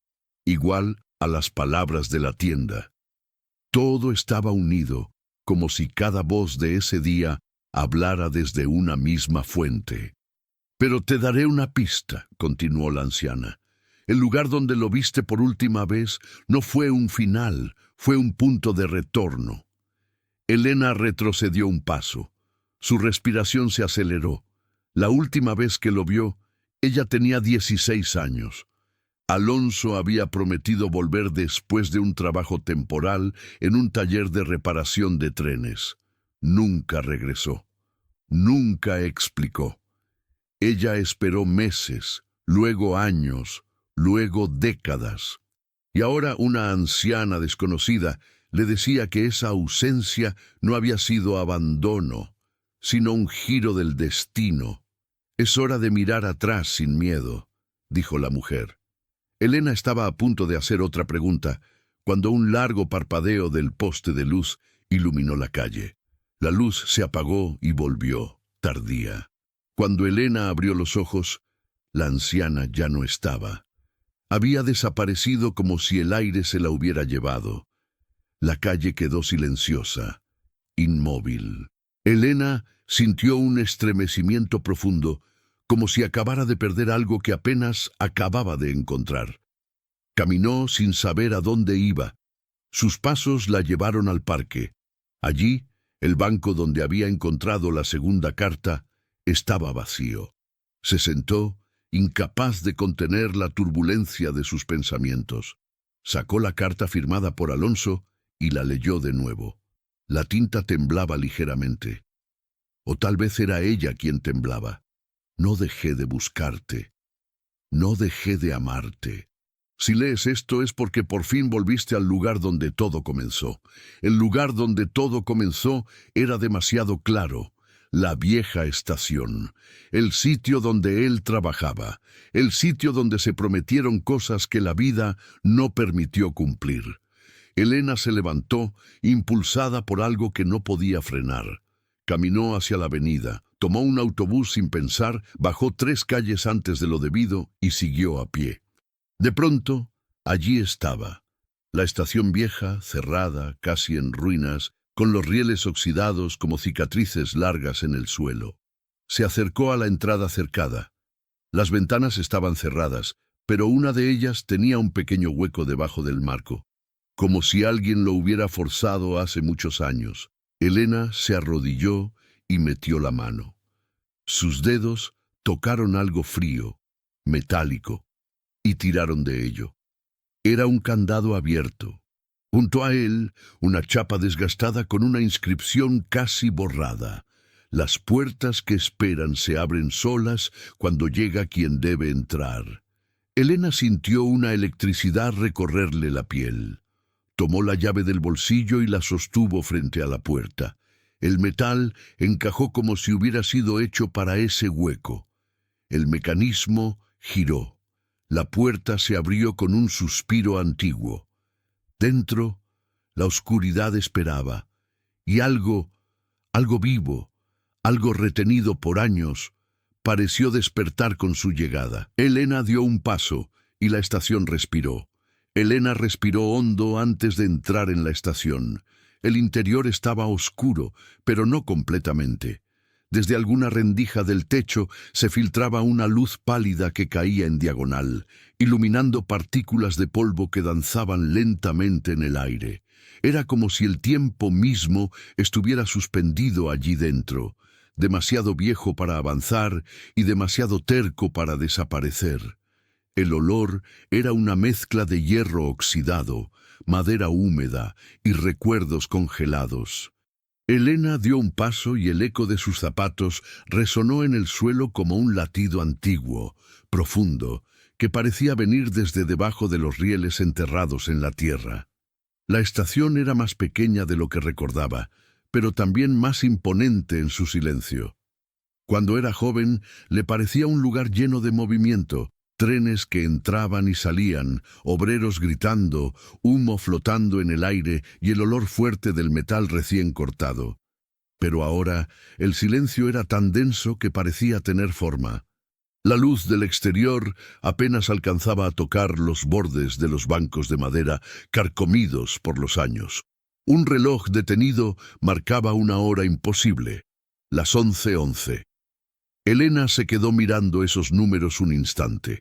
igual a las palabras de la tienda. Todo estaba unido, como si cada voz de ese día hablara desde una misma fuente. «Pero te daré una pista», continuó la anciana. «El lugar donde lo viste por última vez no fue un final, fue un punto de retorno. Elena retrocedió un paso. Su respiración se aceleró. La última vez que lo vio, ella tenía 16 años. Alonso había prometido volver después de un trabajo temporal en un taller de reparación de trenes. Nunca regresó. Nunca explicó. Ella esperó meses, luego años, luego décadas. Y ahora una anciana desconocida le decía que esa ausencia no había sido abandono, sino un giro del destino. «Es hora de mirar atrás sin miedo», dijo la mujer. Elena estaba a punto de hacer otra pregunta, cuando un largo parpadeo del poste de luz iluminó la calle. La luz se apagó y volvió, tardía. Cuando Elena abrió los ojos, la anciana ya no estaba. Había desaparecido como si el aire se la hubiera llevado. La calle quedó silenciosa, inmóvil. Elena sintió un estremecimiento profundo, como si acabara de perder algo que apenas acababa de encontrar. Caminó sin saber a dónde iba. Sus pasos la llevaron al parque. Allí, el banco donde había encontrado la segunda carta estaba vacío. Se sentó, incapaz de contener la turbulencia de sus pensamientos. Sacó la carta firmada por Alonso y la leyó de nuevo. La tinta temblaba ligeramente. O tal vez era ella quien temblaba. No dejé de buscarte. No dejé de amarte. Si lees esto es porque por fin volviste al lugar donde todo comenzó. El lugar donde todo comenzó era demasiado claro. La vieja estación. El sitio donde él trabajaba. El sitio donde se prometieron cosas que la vida no permitió cumplir. Elena se levantó, impulsada por algo que no podía frenar. Caminó hacia la avenida, tomó un autobús sin pensar, bajó 3 calles antes de lo debido y siguió a pie. De pronto, allí estaba, la estación vieja, cerrada, casi en ruinas, con los rieles oxidados como cicatrices largas en el suelo. Se acercó a la entrada cercada. Las ventanas estaban cerradas, pero una de ellas tenía un pequeño hueco debajo del marco, como si alguien lo hubiera forzado hace muchos años. Elena se arrodilló y metió la mano. Sus dedos tocaron algo frío, metálico, y tiraron de ello. Era un candado abierto. Junto a él, una chapa desgastada con una inscripción casi borrada. Las puertas que esperan se abren solas cuando llega quien debe entrar. Elena sintió una electricidad recorrerle la piel. Tomó la llave del bolsillo y la sostuvo frente a la puerta. El metal encajó como si hubiera sido hecho para ese hueco. El mecanismo giró. La puerta se abrió con un suspiro antiguo. Dentro, la oscuridad esperaba, y algo vivo, algo retenido por años, pareció despertar con su llegada. Elena dio un paso, y la estación respiró. Elena respiró hondo antes de entrar en la estación. El interior estaba oscuro, pero no completamente. Desde alguna rendija del techo se filtraba una luz pálida que caía en diagonal, iluminando partículas de polvo que danzaban lentamente en el aire. Era como si el tiempo mismo estuviera suspendido allí dentro, demasiado viejo para avanzar y demasiado terco para desaparecer. El olor era una mezcla de hierro oxidado, madera húmeda y recuerdos congelados. Elena dio un paso y el eco de sus zapatos resonó en el suelo como un latido antiguo, profundo, que parecía venir desde debajo de los rieles enterrados en la tierra. La estación era más pequeña de lo que recordaba, pero también más imponente en su silencio. Cuando era joven, le parecía un lugar lleno de movimiento, trenes que entraban y salían, obreros gritando, humo flotando en el aire y el olor fuerte del metal recién cortado. Pero ahora el silencio era tan denso que parecía tener forma. La luz del exterior apenas alcanzaba a tocar los bordes de los bancos de madera carcomidos por los años. Un reloj detenido marcaba una hora imposible, las 11:11. Elena se quedó mirando esos números un instante.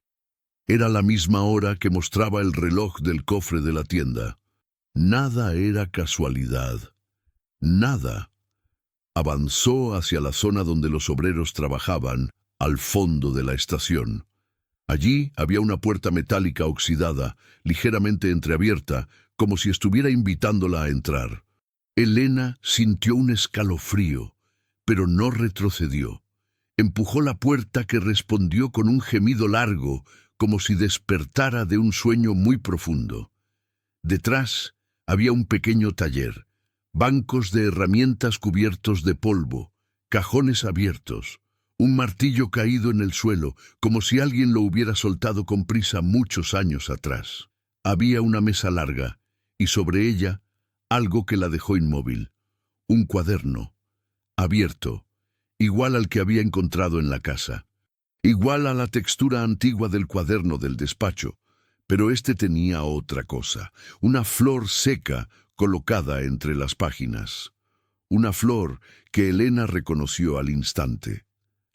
Era la misma hora que mostraba el reloj del cofre de la tienda. Nada era casualidad. Nada. Avanzó hacia la zona donde los obreros trabajaban, al fondo de la estación. Allí había una puerta metálica oxidada, ligeramente entreabierta, como si estuviera invitándola a entrar. Elena sintió un escalofrío, pero no retrocedió. Empujó la puerta, que respondió con un gemido largo, como si despertara de un sueño muy profundo. Detrás había un pequeño taller, bancos de herramientas cubiertos de polvo, cajones abiertos, un martillo caído en el suelo, como si alguien lo hubiera soltado con prisa muchos años atrás. Había una mesa larga, y sobre ella algo que la dejó inmóvil. Un cuaderno, abierto, igual al que había encontrado en la casa. Igual a la textura antigua del cuaderno del despacho, pero este tenía otra cosa, una flor seca colocada entre las páginas. Una flor que Elena reconoció al instante.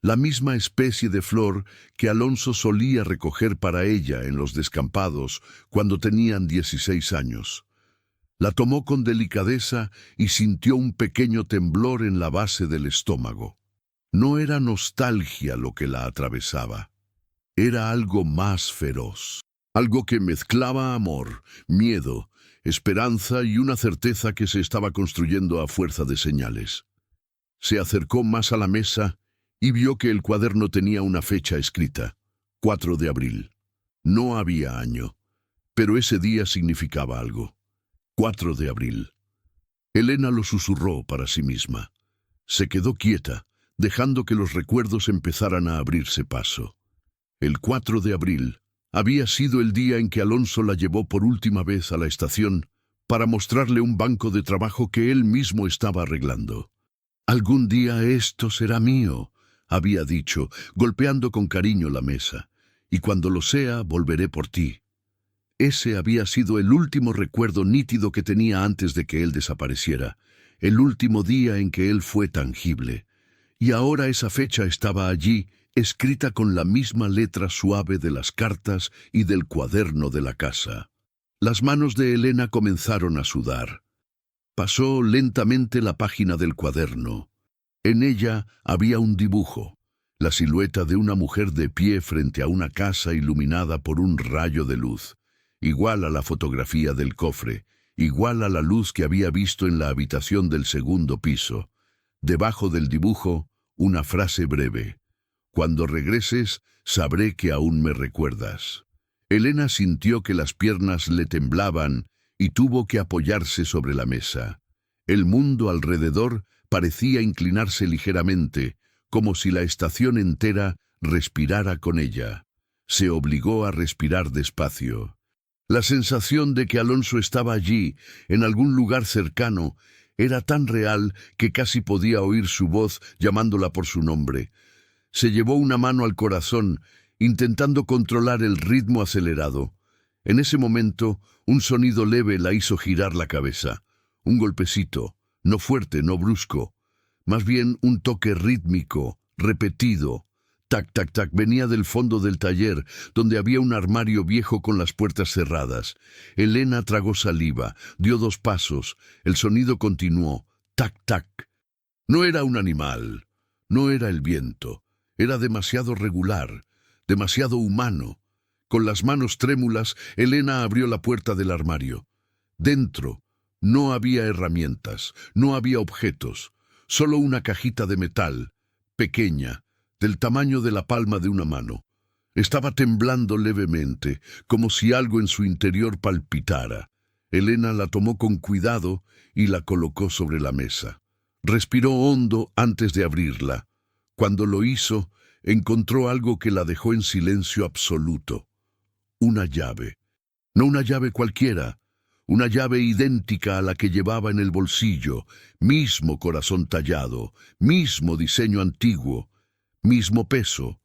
La misma especie de flor que Alonso solía recoger para ella en los descampados cuando tenían 16 años. La tomó con delicadeza y sintió un pequeño temblor en la base del estómago. No era nostalgia lo que la atravesaba. Era algo más feroz. Algo que mezclaba amor, miedo, esperanza y una certeza que se estaba construyendo a fuerza de señales. Se acercó más a la mesa y vio que el cuaderno tenía una fecha escrita, 4 de abril. No había año, pero ese día significaba algo. 4 de abril. Elena lo susurró para sí misma. Se quedó quieta, dejando que los recuerdos empezaran a abrirse paso. El 4 de abril había sido el día en que Alonso la llevó por última vez a la estación para mostrarle un banco de trabajo que él mismo estaba arreglando. «Algún día esto será mío», había dicho, golpeando con cariño la mesa, «y cuando lo sea, volveré por ti». Ese había sido el último recuerdo nítido que tenía antes de que él desapareciera, el último día en que él fue tangible. Y ahora esa fecha estaba allí, escrita con la misma letra suave de las cartas y del cuaderno de la casa. Las manos de Elena comenzaron a sudar. Pasó lentamente la página del cuaderno. En ella había un dibujo, la silueta de una mujer de pie frente a una casa iluminada por un rayo de luz, igual a la fotografía del cofre, igual a la luz que había visto en la habitación del segundo piso. Debajo del dibujo, una frase breve: «Cuando regreses, sabré que aún me recuerdas». Elena sintió que las piernas le temblaban y tuvo que apoyarse sobre la mesa. El mundo alrededor parecía inclinarse ligeramente, como si la estación entera respirara con ella. Se obligó a respirar despacio. La sensación de que Alonso estaba allí, en algún lugar cercano, era tan real que casi podía oír su voz llamándola por su nombre. Se llevó una mano al corazón, intentando controlar el ritmo acelerado. En ese momento, un sonido leve la hizo girar la cabeza. Un golpecito, no fuerte, no brusco, más bien un toque rítmico, repetido. Tac, tac, tac, venía del fondo del taller, donde había un armario viejo con las puertas cerradas. Elena tragó saliva, dio 2 pasos, el sonido continuó. Tac, tac. No era un animal, no era el viento, era demasiado regular, demasiado humano. Con las manos trémulas, Elena abrió la puerta del armario. Dentro no había herramientas, no había objetos, solo una cajita de metal, pequeña, del tamaño de la palma de una mano. Estaba temblando levemente, como si algo en su interior palpitara. Elena la tomó con cuidado y la colocó sobre la mesa. Respiró hondo antes de abrirla. Cuando lo hizo, encontró algo que la dejó en silencio absoluto. Una llave. No una llave cualquiera, una llave idéntica a la que llevaba en el bolsillo, mismo corazón tallado, mismo diseño antiguo, mismo peso.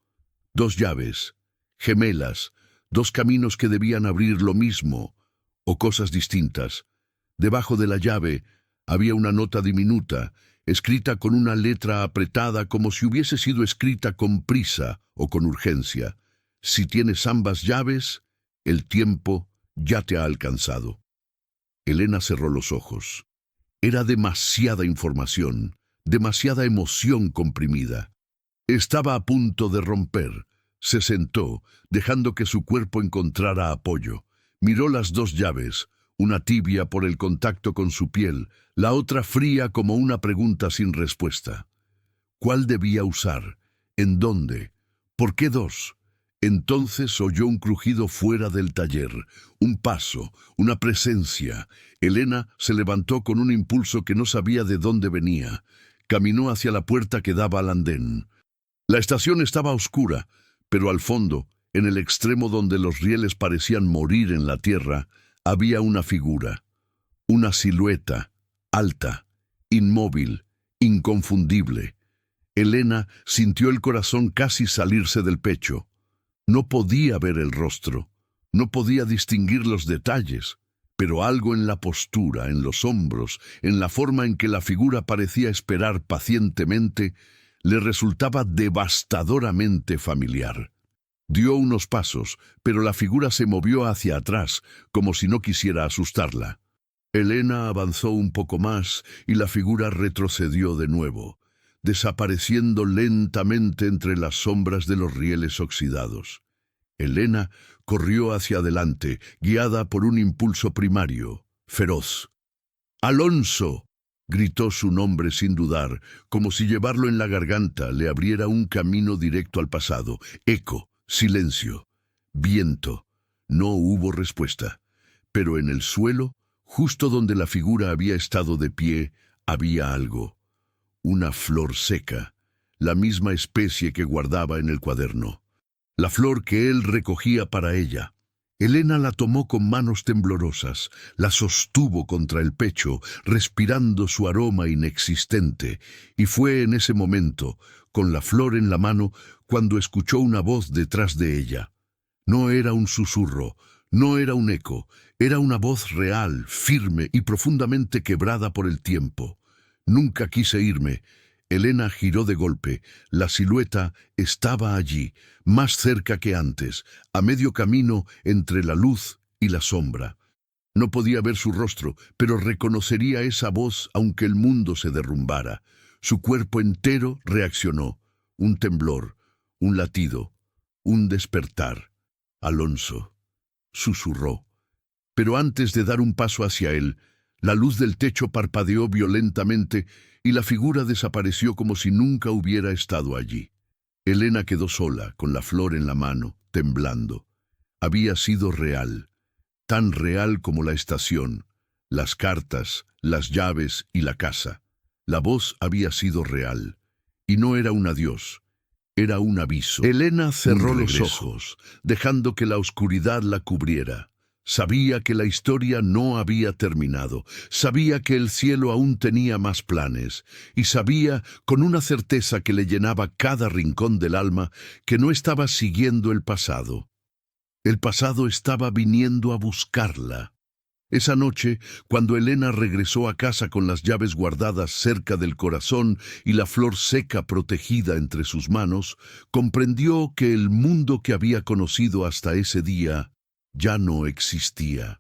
2 llaves, gemelas, 2 caminos que debían abrir lo mismo, o cosas distintas. Debajo de la llave había una nota diminuta, escrita con una letra apretada como si hubiese sido escrita con prisa o con urgencia. Si tienes ambas llaves, el tiempo ya te ha alcanzado. Elena cerró los ojos. Era demasiada información, demasiada emoción comprimida. Estaba a punto de romper. Se sentó, dejando que su cuerpo encontrara apoyo. Miró las dos llaves, una tibia por el contacto con su piel, la otra fría como una pregunta sin respuesta. ¿Cuál debía usar? ¿En dónde? ¿Por qué dos? Entonces oyó un crujido fuera del taller, un paso, una presencia. Elena se levantó con un impulso que no sabía de dónde venía. Caminó hacia la puerta que daba al andén. La estación estaba oscura, pero al fondo, en el extremo donde los rieles parecían morir en la tierra, había una figura, una silueta, alta, inmóvil, inconfundible. Elena sintió el corazón casi salirse del pecho. No podía ver el rostro, no podía distinguir los detalles, pero algo en la postura, en los hombros, en la forma en que la figura parecía esperar pacientemente, le resultaba devastadoramente familiar. Dio unos pasos, pero la figura se movió hacia atrás, como si no quisiera asustarla. Elena avanzó un poco más y la figura retrocedió de nuevo, desapareciendo lentamente entre las sombras de los rieles oxidados. Elena corrió hacia adelante, guiada por un impulso primario, feroz. ¡Alonso!, gritó su nombre sin dudar, como si llevarlo en la garganta le abriera un camino directo al pasado. Eco, silencio, viento. No hubo respuesta. Pero en el suelo, justo donde la figura había estado de pie, había algo. Una flor seca, la misma especie que guardaba en el cuaderno. La flor que él recogía para ella. Elena la tomó con manos temblorosas, la sostuvo contra el pecho, respirando su aroma inexistente, y fue en ese momento, con la flor en la mano, cuando escuchó una voz detrás de ella. No era un susurro, no era un eco, era una voz real, firme y profundamente quebrada por el tiempo. Nunca quise irme. Elena giró de golpe. La silueta estaba allí, más cerca que antes, a medio camino entre la luz y la sombra. No podía ver su rostro, pero reconocería esa voz aunque el mundo se derrumbara. Su cuerpo entero reaccionó. Un temblor, un latido, un despertar. Alonso, susurró. Pero antes de dar un paso hacia él, la luz del techo parpadeó violentamente y la figura desapareció como si nunca hubiera estado allí. Elena quedó sola, con la flor en la mano, temblando. Había sido real, tan real como la estación, las cartas, las llaves y la casa. La voz había sido real, y no era un adiós, era un aviso. Elena cerró los ojos, dejando que la oscuridad la cubriera. Sabía que la historia no había terminado, sabía que el cielo aún tenía más planes, y sabía, con una certeza que le llenaba cada rincón del alma, que no estaba siguiendo el pasado. El pasado estaba viniendo a buscarla. Esa noche, cuando Elena regresó a casa con las llaves guardadas cerca del corazón y la flor seca protegida entre sus manos, comprendió que el mundo que había conocido hasta ese día ya no existía.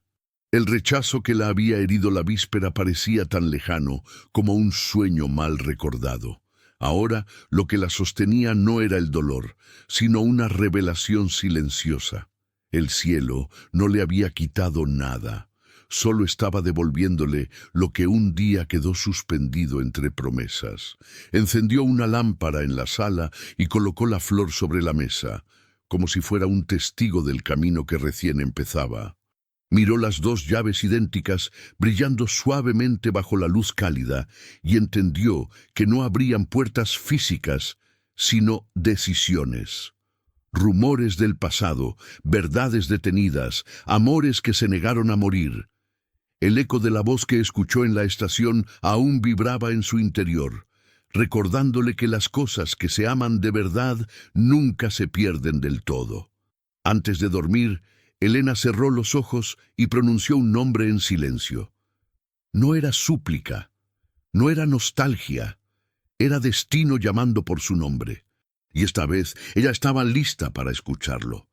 El rechazo que la había herido la víspera parecía tan lejano como un sueño mal recordado. Ahora lo que la sostenía no era el dolor, sino una revelación silenciosa. El cielo no le había quitado nada, solo estaba devolviéndole lo que un día quedó suspendido entre promesas. Encendió una lámpara en la sala y colocó la flor sobre la mesa, como si fuera un testigo del camino que recién empezaba. Miró las dos llaves idénticas brillando suavemente bajo la luz cálida y entendió que no abrían puertas físicas, sino decisiones. Rumores del pasado, verdades detenidas, amores que se negaron a morir. El eco de la voz que escuchó en la estación aún vibraba en su interior, recordándole que las cosas que se aman de verdad nunca se pierden del todo. Antes de dormir, Elena cerró los ojos y pronunció un nombre en silencio. No era súplica, no era nostalgia, era destino llamando por su nombre. Y esta vez ella estaba lista para escucharlo.